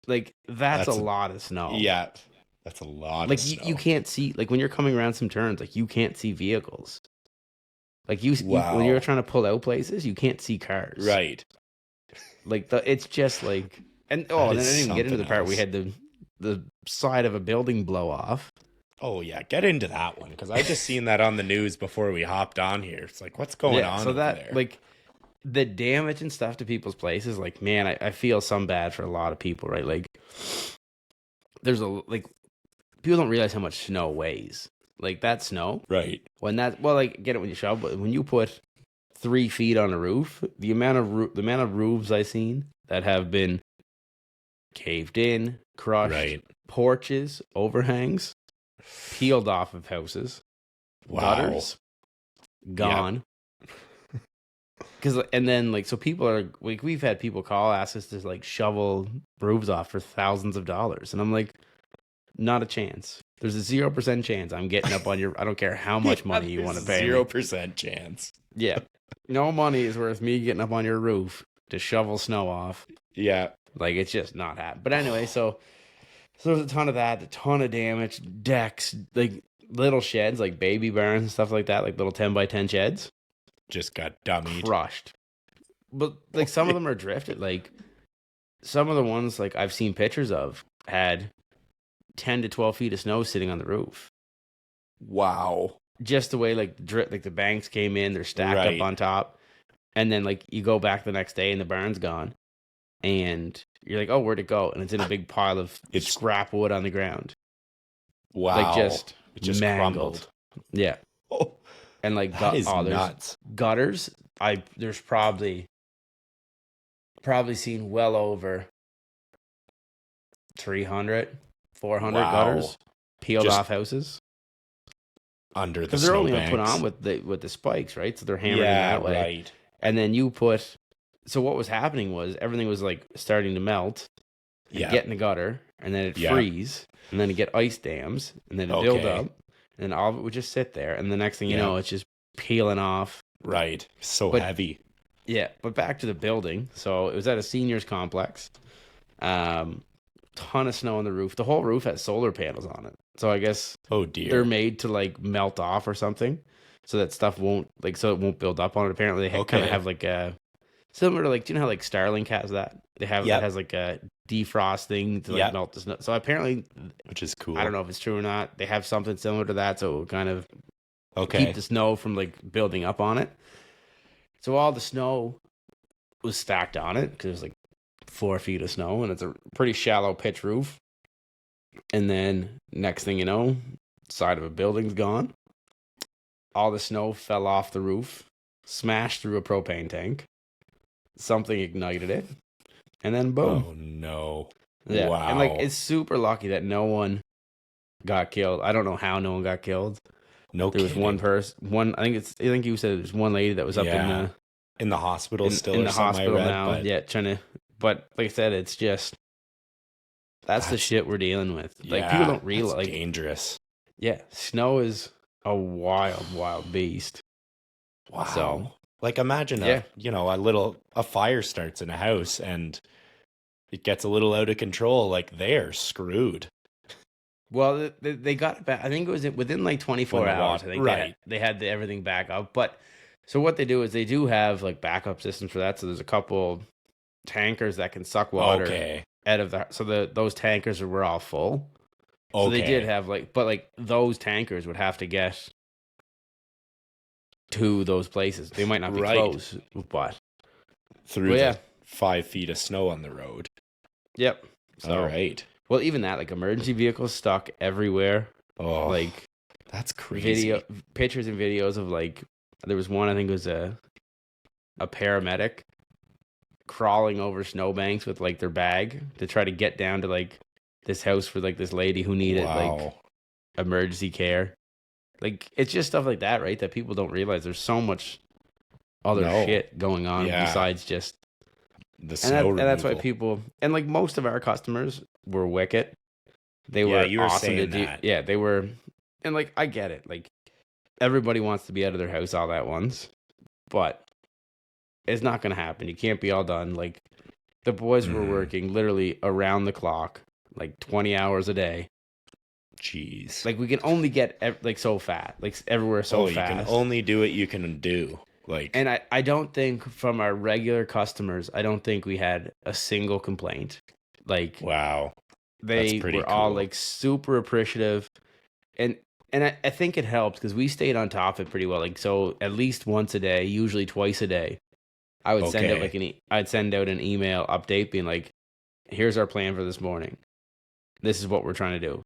like that's a lot of snow. Yeah. That's a lot Like of snow. you can't see, like when you're coming around some turns, like you can't see vehicles. Like you when you're Wow. trying to pull out places, you can't see cars. Right. Like it's just like, and That and then I is didn't even get into the something part we else. had the side of a building blow off. Oh, yeah. Get into that one because I just seen that on the news before we hopped on here. It's like, what's going on So over that there? like the damage and stuff to people's places, like man, I feel some bad for a lot of people, right? Like there's people don't realize how much snow weighs. Like that snow, Right. like get it when you shovel, but when you put 3 feet on a roof, the amount of roofs I've seen that have been caved in, crushed, Right. porches, overhangs, peeled off of houses, Wow. gutters, gone. Because and then like so people are like we've had people ask us to like shovel roofs off for thousands of dollars, and I'm like, not a chance. There's a 0% chance I'm getting up on your. I don't care how much money you want to pay. me. 0% chance. Yeah, no money is worth me getting up on your roof to shovel snow off. Yeah. Like it's just not happening. But anyway, so there's a ton of that, a ton of damage, decks, like little sheds, like baby barns and stuff like that, like little 10 by 10 sheds. Just got dummied. Crushed. But like some of them are drifted. Like some of the ones like I've seen pictures of had 10 to 12 feet of snow sitting on the roof. Wow. Just the way like the banks came in, they're stacked Right. up on top, and then like you go back the next day and the barn's gone, and you're like, oh, where'd it go? And it's in a big pile of It's- scrap wood on the ground, Wow. like just it just mangled. crumbled. Yeah, Oh, and like that is there's nuts. gutters. There's probably seen well over 300, 400 Wow. gutters peeled Just off houses. Under the Because they're only put snowbanks. on with the spikes, right? So they're hammering Yeah, that way. right. And then you put. So what was happening was everything was like starting to melt, and Yeah. get in the gutter, and then it Yeah. freeze, and then it get ice dams, and then it build Okay. up, and then all of it would just sit there, and the next thing you Yeah. know, it's just peeling off. Right. So But- heavy. Yeah, but back to the building. So it was at a seniors complex. Ton of snow on the roof. The whole roof has solar panels on it. So I guess Oh they're dear. made to like melt off or something, so that stuff won't so it won't build up on it. Apparently, they kind of Okay. have like a similar to like, do you know how like Starlink has that? They have Yep. it has like a defrosting to like melt the snow. So apparently, which is cool. I don't know if it's true or not. They have something similar to that, so it will kind of Okay. keep the snow from like building up on it. So all the snow was stacked on it because there's like 4 feet of snow, and it's a pretty shallow pitch roof. And then next thing you know, side of a building's gone. All the snow fell off the roof, smashed through a propane tank. Something ignited it, and then boom. Oh no! Yeah, wow. and like it's super lucky that no one got killed. I don't know how no one got killed. No, there was one person. I think you said there's one lady that was up in the hospital still in or the something hospital I read, now. but... Yeah, trying to. But like I said, it's just that's the shit we're dealing with. Like people don't realize. Like, dangerous. Yeah, snow is a wild beast. Wow. So, like imagine a fire starts in a house and it gets a little out of control. Like they're screwed. Well, they got it back. I think it was within like 24 hours. I think they had everything back up. But so what they do is they do have like backup systems for that. So there's a couple tankers that can suck water out of those tankers were all full. Okay. So they did have but those tankers would have to get to those places. They might not be close, but through the 5 feet of snow on the road. Yep. So, all right. Well, even that, like emergency vehicles stuck everywhere. Oh, like that's crazy. Pictures and videos of like there was one, I think it was a paramedic crawling over snowbanks with like their bag to try to get down to like this house for like this lady who needed like emergency care. Like it's just stuff like that, right? That people don't realize there's so much other shit going on besides just the snow and that's why people and like most of our customers were wicked. They were you were awesome saying to do. that. Yeah, they were, and like I get it. Like everybody wants to be out of their house all at once, but it's not going to happen. You can't be all done. Like the boys were working literally around the clock, like 20 hours a day. Jeez. Like we can only get like so fat, like everywhere so fast. You can only do what you can do. Like, and I don't think from our regular customers, I don't think we had a single complaint. Like, wow, they were cool. All like super appreciative, and I think it helped because we stayed on top of it pretty well. Like, so at least once a day, usually twice a day, I would send out I'd send out an email update being like, "Here's our plan for this morning. This is what we're trying to do.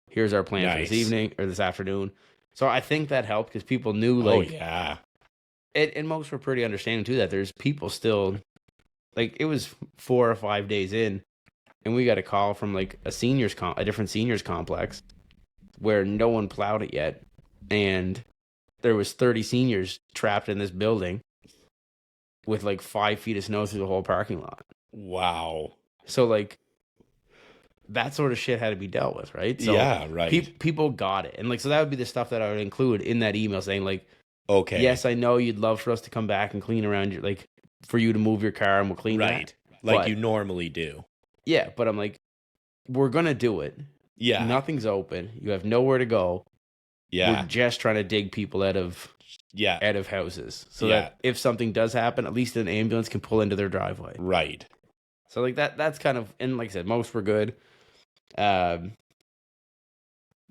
Here's our plan for this evening or this afternoon." So I think that helped because people knew like, and most were pretty understanding too that there's people still like it was 4 or 5 days in. And we got a call from like a different seniors complex where no one plowed it yet. And there was 30 seniors trapped in this building with like 5 feet of snow through the whole parking lot. Wow. So like that sort of shit had to be dealt with, right? So yeah, right. People got it. And like, so that would be the stuff that I would include in that email saying like, okay, yes, I know you'd love for us to come back and clean around your, like for you to move your car and we'll clean that. Like you normally do. Yeah, but I'm like, we're going to do it. Yeah. Nothing's open. You have nowhere to go. Yeah. We're just trying to dig people out of houses. So that if something does happen, at least an ambulance can pull into their driveway. Right. So like that's kind of, and like I said, most were good. I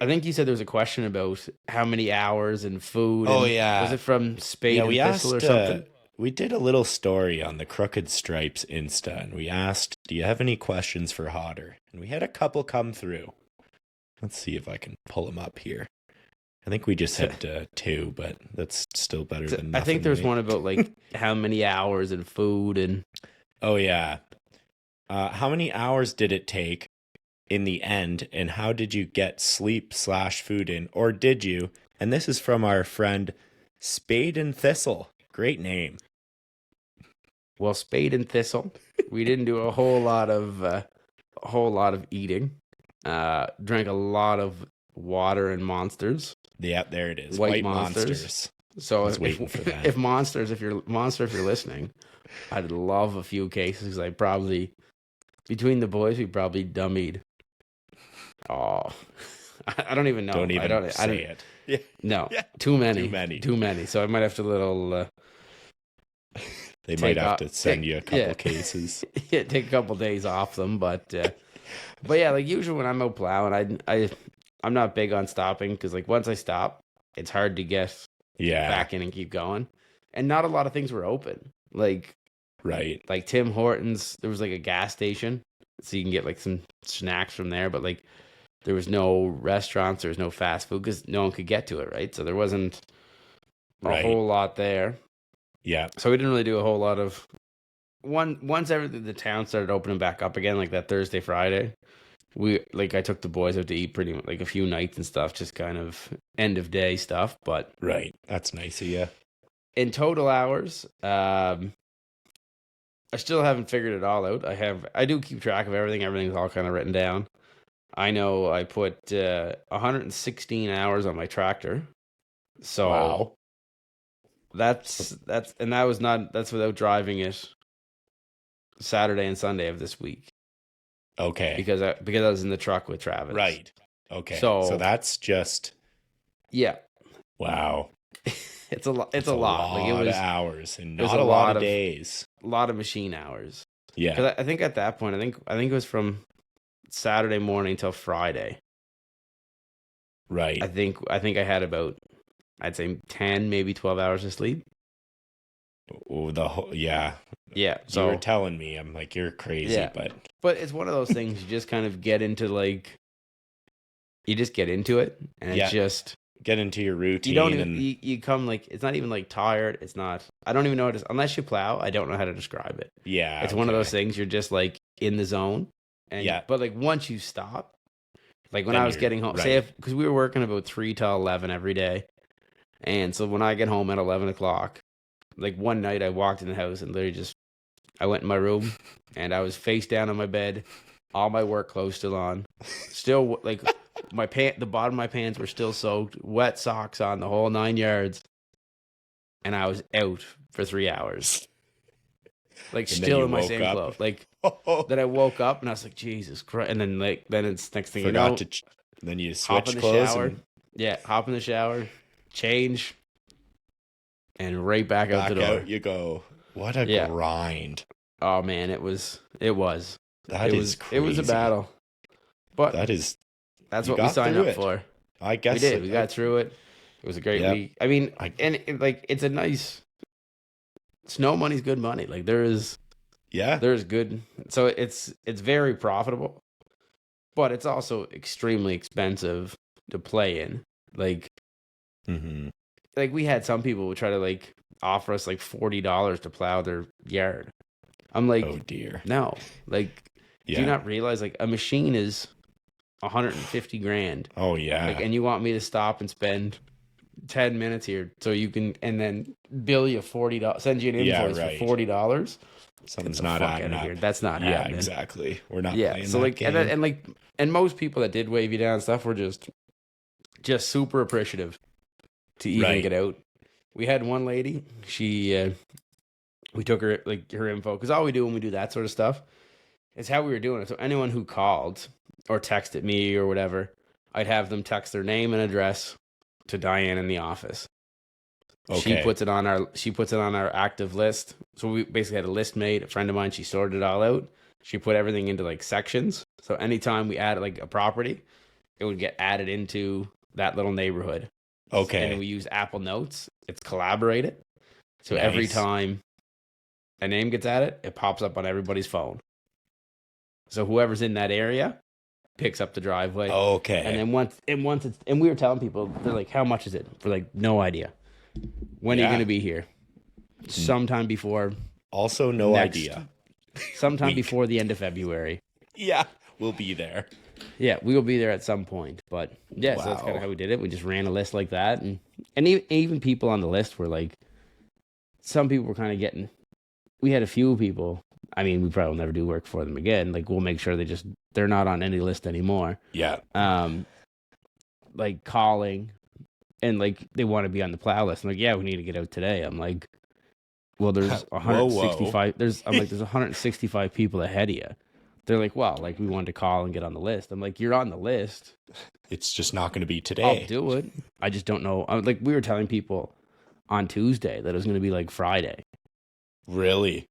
think you said there was a question about how many hours and food. Oh, yeah. Was it from Spade and Thistle or something? We did a little story on the Crooked Stripes Insta, and we asked, do you have any questions for Hodder? And we had a couple come through. Let's see if I can pull them up here. I think we just had 2, but that's still better than nothing. I think there's one about like how many hours and food and... Oh, yeah. How many hours did it take in the end, and how did you get sleep/food in? Or did you? And this is from our friend Spade and Thistle. Great name. Well, Spade and Thistle, we didn't do a whole lot of eating. Drank a lot of water and Monsters. Yeah, there it is. White monsters. So if Monsters, if you're listening, I'd love a few cases. I probably between the boys, we probably dummied. Oh, I don't even know. I don't say it. Yeah. No, too many. So I might have to They might have to send you a couple cases. Yeah, take a couple days off them, but yeah, like usually when I'm out plowing, I'm not big on stopping because like once I stop, it's hard to get back in and keep going. And not a lot of things were open. Like Tim Hortons, there was like a gas station, so you can get like some snacks from there, but like there was no restaurants, there was no fast food because no one could get to it, right? So there wasn't a whole lot there. Yeah. So we didn't really do a whole lot of once everything the town started opening back up again, like that Thursday, Friday. I took the boys out to eat pretty much like a few nights and stuff, just kind of end of day stuff. But that's nice of you. In total hours, I still haven't figured it all out. I do keep track of everything. Everything's all kind of written down. I know I put 116 hours on my tractor. So wow. That's without driving it Saturday and Sunday of this week. Okay. Because I was in the truck with Travis. Right. Okay. So that's just wow. It's a lot. It's a lot. Like it was of hours and not a lot of days. A lot of machine hours. Yeah. Because I think at that point, I think it was from Saturday morning till Friday. Right. I think I had about, I'd say 10, maybe 12 hours of sleep. Oh, Yeah. So you were telling me, I'm like, you're crazy, but it's one of those things you just kind of get into, like, you just get into it, and it's just get into your routine. You don't even you come like, it's not even like tired. It's not. I don't even know unless you plow. I don't know how to describe it. Yeah, it's one of those things. You're just like in the zone, and but like once you stop, like when I was getting home, because we were working about 3 to 11 every day, and so when I get home at 11 o'clock. Like one night I walked in the house and literally I went in my room and I was face down on my bed, all my work clothes still on, still like the bottom of my pants were still soaked, wet socks on, the whole 9 yards, and I was out for 3 hours, like still in my same clothes. Like then I woke up and I was like, Jesus Christ! And then it's next thing you know, then you switch clothes. Hop in the shower, change. And right back out the door. Out you go. What a grind. Oh man, it was. That is crazy. It was a battle. But that's what we signed up for. I guess we did. We got through it. It was a great week. I mean, it's a nice snow money's good money. Like there's good. So it's very profitable. But it's also extremely expensive to play in. Like like we had some people who try to like offer us like $40 to plow their yard. I'm like, oh dear, no. Like, do you not realize like a machine is $150,000? Oh yeah. Like, and you want me to stop and spend 10 minutes here so you can, and then bill you $40, send you an invoice for $40? Something's not adding up. Here. That's not happening. Yeah, exactly. We're not playing so that like, game. and most people that did wave you down and stuff were just super appreciative to even get out. We had one lady, we took her, like, her info, because all we do when we do that sort of stuff is how we were doing it. So anyone who called or texted me or whatever, I'd have them text their name and address to Diane in the office. Okay. She puts it on our active list. So we basically had a list made. A friend of mine, she sorted it all out. She put everything into like sections. So anytime we added like a property, it would get added into that little neighborhood. Okay. And we use Apple Notes. It's collaborated. So every time a name gets added, it pops up on everybody's phone. So whoever's in that area picks up the driveway. Okay. And then once it's, and we were telling people, they're like, how much is it? We're like, no idea. When are you going to be here? Sometime before. Also no idea. Sometime before the end of February. Yeah. We'll be there. Yeah, we will be there at some point. But yeah, so that's kind of how we did it. We just ran a list like that. And even people on the list were like, some people were kind of getting, we had a few people. I mean, we probably will never do work for them again. Like, we'll make sure they're not on any list anymore. Yeah. Like calling and like they want to be on the plow list. I'm like, yeah, we need to get out today. I'm like, well, there's 165. There's 165 people ahead of you. They're like, well, like we wanted to call and get on the list. I'm like, you're on the list. It's just not going to be today. I'll do it. I just don't know. Like we were telling people on Tuesday that it was going to be like Friday. Really?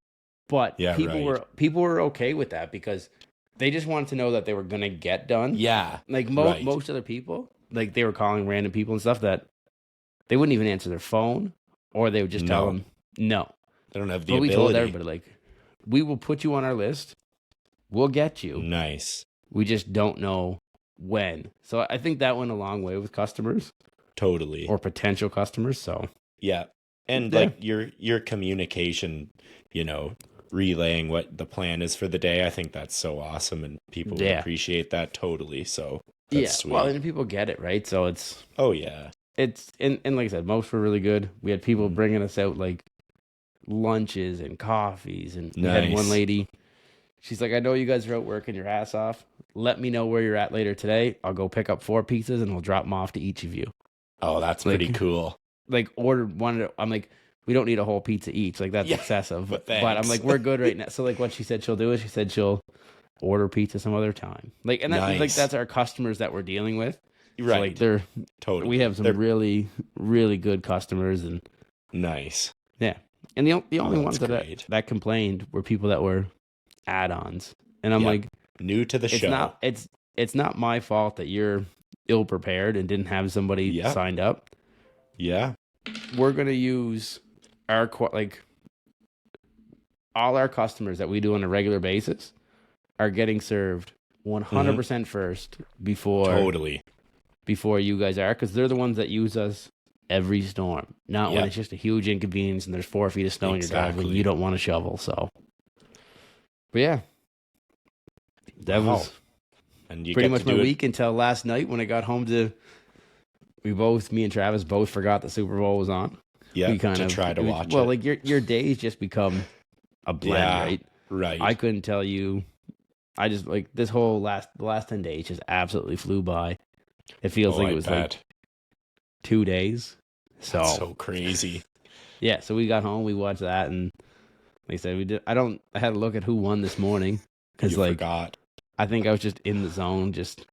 But Yeah, people were okay with that because they just wanted to know that they were gonna get done. Yeah. Like right. most other people, like they were calling random people and stuff that they wouldn't even answer their phone, or they would just tell them no. They don't have the but ability. we told everybody, like, we will put you on our list. We'll get you. Nice. We just don't know when. So I think that went a long way with customers. Totally. Or potential customers. So yeah. And like your communication, relaying what the plan is for the day, I think that's so awesome, and people would appreciate that totally. So that's sweet. Well, and people get it, right? So it's it's and like I said, most were really good. We had people bringing us out like lunches and coffees, and we had one lady. She's like, I know you guys are out working your ass off. Let me know where you're at later today. I'll go pick up 4 pizzas and we'll drop them off to each of you. Oh, that's pretty cool. Like ordered one. I'm like, we don't need a whole pizza each. Like that's excessive. But I'm like, we're good right now. So like what she said she'll do is she said she'll order pizza some other time. Like, and that like that's our customers that we're dealing with. Right. So, like they're totally. We have some really, really good customers and nice. Yeah. And the only ones that complained were people that were add-ons. And I'm like, new to the show. It's not my fault that you're ill prepared and didn't have somebody signed up. Yeah. We're going to use our all our customers that we do on a regular basis are getting served 100% first before you guys are, because they're the ones that use us every storm, not when it's just a huge inconvenience and there's 4 feet of snow in your driveway and you don't want to shovel. So, but yeah, that was and you pretty much my week until last night when I got home me and Travis both forgot the Super Bowl was on. Yeah, we try to watch it. Well, like your days just become a blend, right? Right. I couldn't tell you. I just like this whole the last 10 days just absolutely flew by. It feels like it was like 2 days. So that's so crazy. Yeah, so we got home, we watched that, and like I said, we did. I had to look at who won this morning because forgot. I think I was just in the zone, just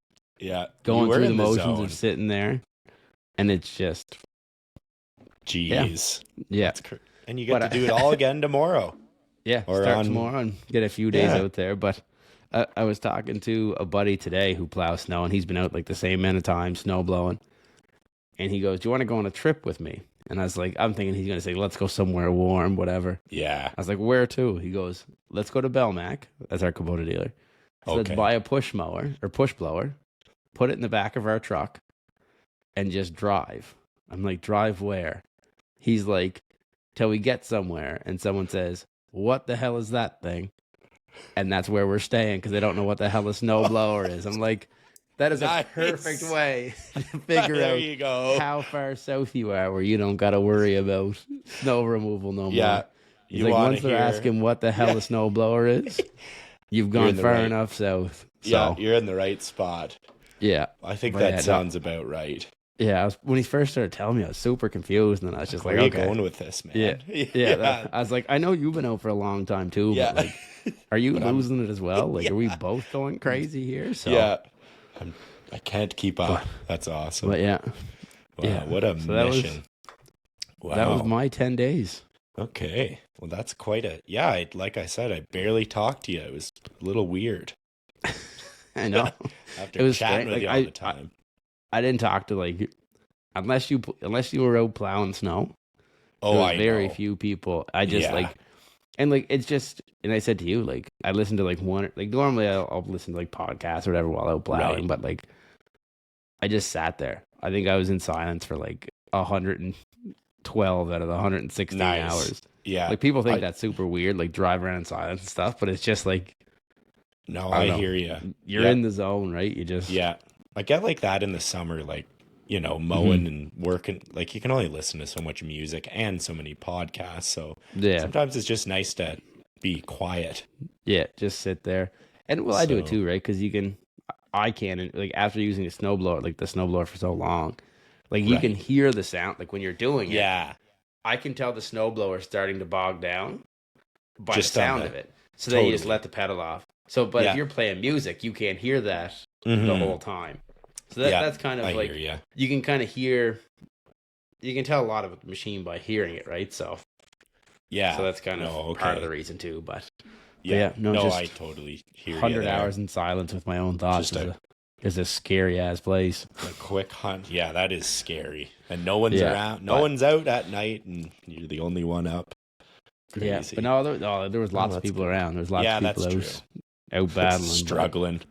going through the motions of sitting there, and it's just, jeez, yeah. And you get to do it all again tomorrow. Yeah, or start tomorrow and get a few days out there. But I was talking to a buddy today who plows snow, and he's been out like the same amount of time snow blowing. And he goes, "Do you want to go on a trip with me?" And I was like, I'm thinking he's going to say, "Let's go somewhere warm, whatever." Yeah. I was like, "Where to?" He goes, "Let's go to Belmac." That's our Kubota dealer. So let's buy a push blower, put it in the back of our truck, and just drive. I'm like, "Drive where?" He's like, "Till we get somewhere." And someone says, "What the hell is that thing?" And that's where we're staying because they don't know what the hell a snow blower is. I'm like, that is a perfect way to figure out how far south you are where you don't got to worry about snow removal no more. Yeah. He's like, once they're asking what the hell a snow blower is, you've gone far enough south. So. Yeah, you're in the right spot. Yeah. I think that sounds about right. Yeah, when he first started telling me, I was super confused, and then I was just where are you going with this, man? Yeah. I was like, I know you've been out for a long time too, but like, are you losing it as well? Like, are we both going crazy here? So yeah, I can't keep up. That's awesome. But wow, what a mission! That was my 10 days. Okay, well, that's quite a like I said, I barely talked to you. It was a little weird. I know. After it was chatting with you all the time. I didn't talk to unless you were out plowing snow. Oh, I know. Very few people. I just it's just, and I said to you, like, I listen to one, like normally I'll listen to podcasts or whatever while out plowing, but I just sat there. I think I was in silence for 112 out of the 116 hours. Yeah. Like people think that's super weird, like drive around in silence and stuff, but it's just no, I hear you. You're in the zone, right? You just I get like that in the summer, mowing and working. Like you can only listen to so much music and so many podcasts. So sometimes it's just nice to be quiet. Yeah, just sit there. And I do it too, right? Because I can, after using the snowblower for so long, you can hear the sound, when you're doing it. Yeah. I can tell the snowblower starting to bog down by the sound of it. So then you just let the pedal off. So, but if you're playing music, you can't hear that the whole time. So that's kind of you can kind of hear, you can tell a lot of the machine by hearing it, right? So Yeah. So that's kind of No, okay. part of the reason too. But Yeah. no, No, just I totally hear you 100 there. hours in silence with my own thoughts Just is a scary ass place. a quick hunt. Yeah, that is scary. And no one's Yeah, around. No one's out at night, and you're the only one up. Crazy. Yeah, but no, there was lots of that's people good. around. There was lots of people out battling, struggling.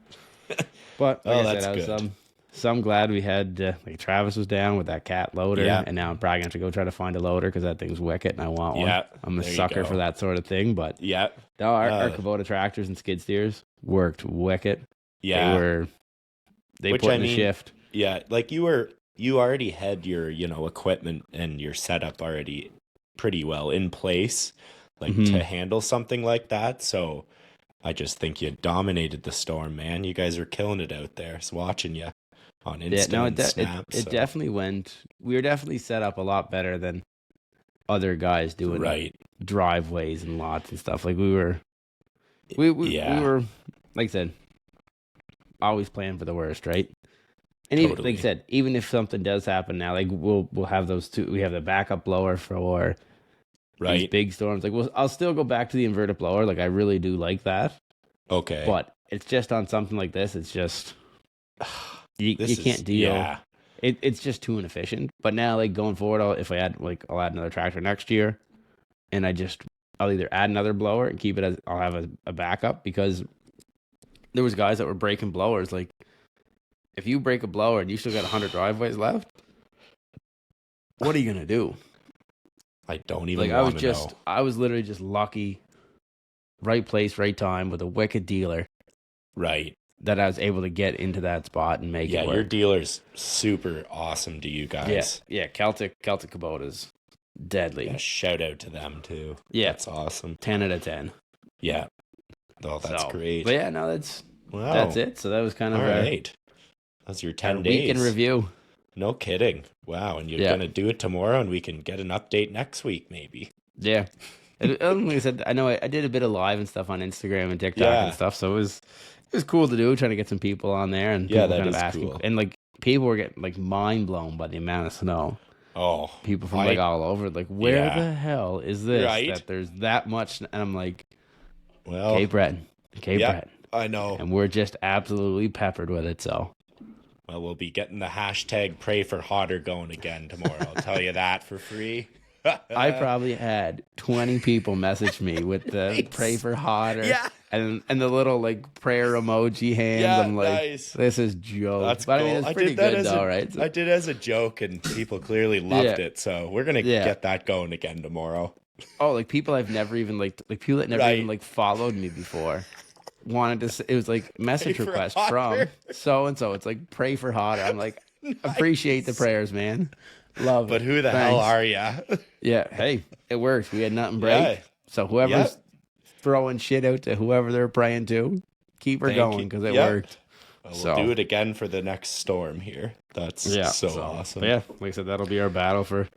But like I that's said, good. so I'm glad we had like Travis was down with that cat loader, and now I'm probably gonna have to go try to find a loader because that thing's wicked and I want one. I'm a there you sucker go. for that sort of thing. But Yeah. no, our Kubota tractors and skid steers worked wicked. Yeah. They Which, put I in the mean, shift. Yeah, like you already had your, equipment and your setup already pretty well in place, like to handle something like that. So I just think you dominated the storm, man. You guys were killing it out there. It's watching you on Insta and Snap. It definitely went. We were definitely set up a lot better than other guys doing driveways and lots and stuff. Like we were, we were, like I said, always planning for the worst, right? And even like I said, even if something does happen now, like we'll have those two. We have the backup blower for these big storms. Like I'll still go back to the inverted blower. Like I really do like that. Okay, but it's just on something like this. It's just you can't deal. Yeah. It's just too inefficient. But now, like going forward, I'll add another tractor next year, and I'll either add another blower and keep it as I'll have a backup, because there was guys that were breaking blowers. Like if you break a blower and you still got 100 driveways left, what are you gonna do? I don't even know. I was literally just lucky, right place, right time with a wicked dealer. Right. That I was able to get into that spot and make it work. Yeah, your dealer's super awesome to you guys. Yeah, Celtic Kubota's deadly. Yeah, shout out to them too. Yeah. That's awesome. 10 out of 10. Yeah. Oh, that's great. But yeah, no, that's it. So that was kind of all right. That's your 10 days. Week in review. No kidding. Wow, and you're going to do it tomorrow, and we can get an update next week, maybe. Yeah. Like I said, I know I did a bit of live and stuff on Instagram and TikTok and stuff, so it was cool to do, trying to get some people on there, and people that kind of is asking, cool. and like people were getting like mind blown by the amount of snow. Oh, people from like all over, like where the hell is this? That there's that much, and I'm like, well, Cape Breton, I know, and we're just absolutely peppered with it. So, well, we'll be getting the hashtag Pray for Hodder going again tomorrow. I'll tell you that for free. I probably had 20 people message me with the Pray for Hodder and the little like prayer emoji hands. Yeah, I'm like, this is joke. That's but cool. I mean, it's pretty good though, right? I did as a joke, and people clearly loved it. So we're gonna get that going again tomorrow. Oh, like people I've never even like people that never even like followed me before wanted to say, it was like message request from so and so. It's like Pray for Hodder. I'm like, appreciate the prayers, man. Love it. But who the hell are ya? Yeah, hey, it worked. We had nothing break. So whoever's throwing shit out to whoever they're praying to, keep her going, because it worked. We'll do it again for the next storm here. That's so awesome. But yeah, like I said, that'll be our battle for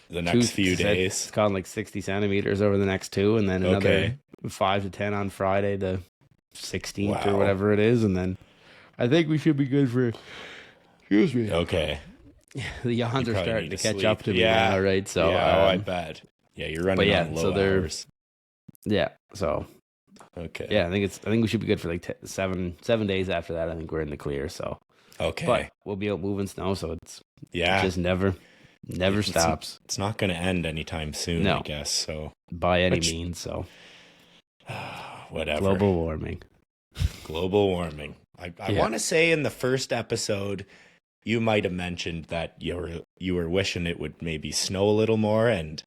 the next few days. It's gone like 60 centimeters over the next 2, and then another 5 to 10 on Friday, the 16th or whatever it is, and then I think we should be good for. Excuse me. Okay. The yawns are starting to catch up to me now, right? So I bet. Yeah, you're running on low hours. Yeah, so okay. Yeah, I think we should be good for like 7 days after that. I think we're in the clear. So okay, but we'll be out moving snow, so it just never stops. It's not going to end anytime soon, I guess. So by any means, so whatever. Global warming. I want to say in the first episode, you might have mentioned that you were wishing it would maybe snow a little more, and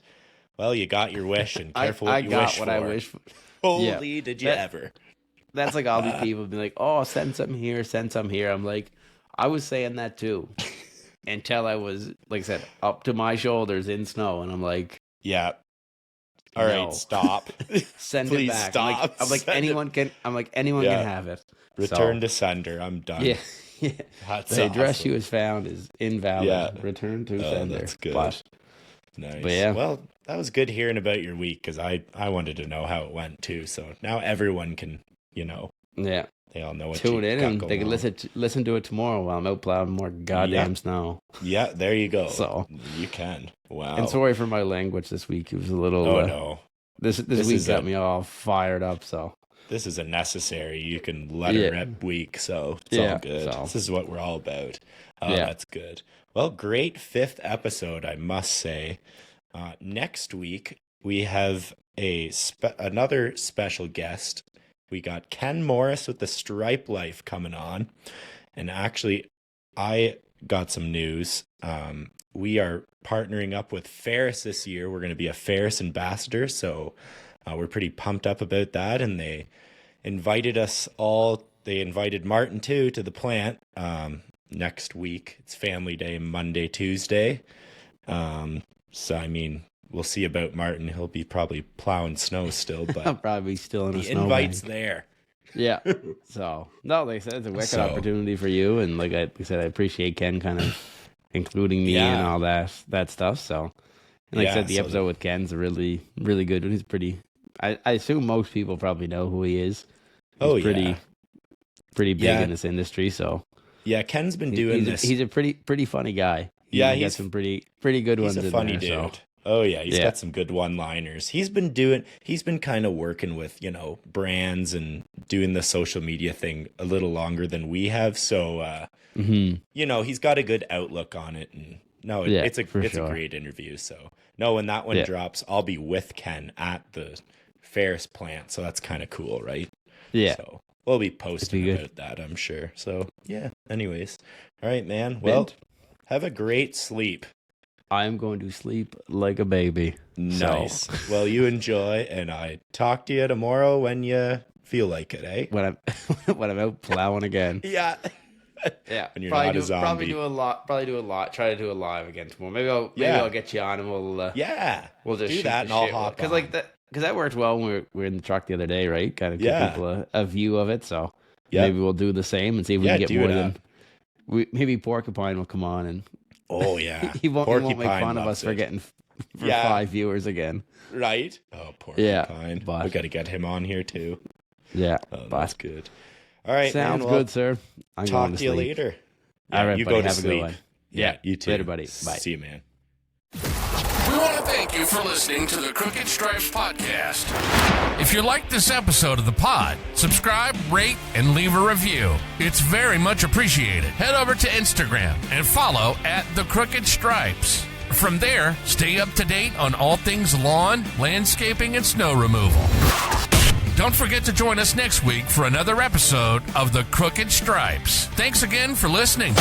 well, you got your wish. And careful what you wish for. I wish for. Holy, did you ever? That's like all these people be like, "Oh, send some here, send some here." I'm like, I was saying that too, until I was, like I said, up to my shoulders in snow, and I'm like, yeah. All right, stop. Send Please it back. Stop. I'm like anyone can have it. Return to sender. I'm done. Yeah. That's the address you has found is invalid. Yeah. Return to sender. That's good. But, nice. But yeah. Well, that was good hearing about your week, because I wanted to know how it went too. So now everyone can, Yeah. They all know what Tune you in got and they going can on. listen to it tomorrow while I'm out plowing more goddamn snow. Yeah, there you go. So you can. Wow. and sorry for my language this week. It was a little. Oh no. This week got me all fired up. So this is a necessary. You can let it rip week, so it's all good. So. This is what we're all about. Yeah. That's good. Well, great 5th episode, I must say. Next week we have another special guest. We got Ken Morris with the Stripe Life coming on. And actually, I got some news. We are partnering up with Ferris this year. We're going to be a Ferris ambassador. So we're pretty pumped up about that. And they invited us all. They invited Martin, too, to the plant next week. It's family day, Monday, Tuesday. So, I mean, we'll see about Martin. He'll be probably plowing snow still, but I'll probably still in a the snowbank. invite's there. Yeah. So no, like I said, it's a wicked opportunity for you, and like I said, I appreciate Ken kind of including me and all that stuff. So, and like I said, the episode with Ken's a really, really good one. He's pretty. I assume most people probably know who he is. He's pretty big in this industry. So yeah, Ken's been doing this. He's a pretty funny guy. He's got some pretty good ones. He's a funny dude. So. Oh yeah, he's got some good one-liners. He's been kind of working with, brands and doing the social media thing a little longer than we have. So, he's got a good outlook on it. And it's a great interview. So when that one drops, I'll be with Ken at the Ferris plant. So that's kind of cool, right? Yeah. So we'll be posting about that, I'm sure. So yeah, anyways. All right, man. Well, have a great sleep. I'm going to sleep like a baby. Nice. So. Well, you enjoy, and I talk to you tomorrow when you feel like it, eh? When I'm out plowing again. Yeah. When you're not a zombie. Probably do a lot. Try to do it live again tomorrow. Maybe I'll get you on, and we'll just do that, and I'll hop on. Because that worked well when we were in the truck the other day, right? Kind of give people a view of it. So maybe we'll do the same and see if we can get more than. Maybe Porcupine will come on and. Oh yeah, he won't make fun of us for getting 5 viewers again, right? Oh, Porcupine. We got to get him on here too. Yeah, that's good. All right, sounds good, sir. I'm talk going to you later. All right, you buddy, go to have sleep. A good one. Yeah, you too. Later, buddy. Bye. See you, man. We want to thank you for listening to the Crooked Stripes podcast. If you liked this episode of the pod, subscribe, rate, and leave a review. It's very much appreciated. Head over to Instagram and follow @The Crooked Stripes. From there, stay up to date on all things lawn, landscaping, and snow removal. Don't forget to join us next week for another episode of The Crooked Stripes. Thanks again for listening.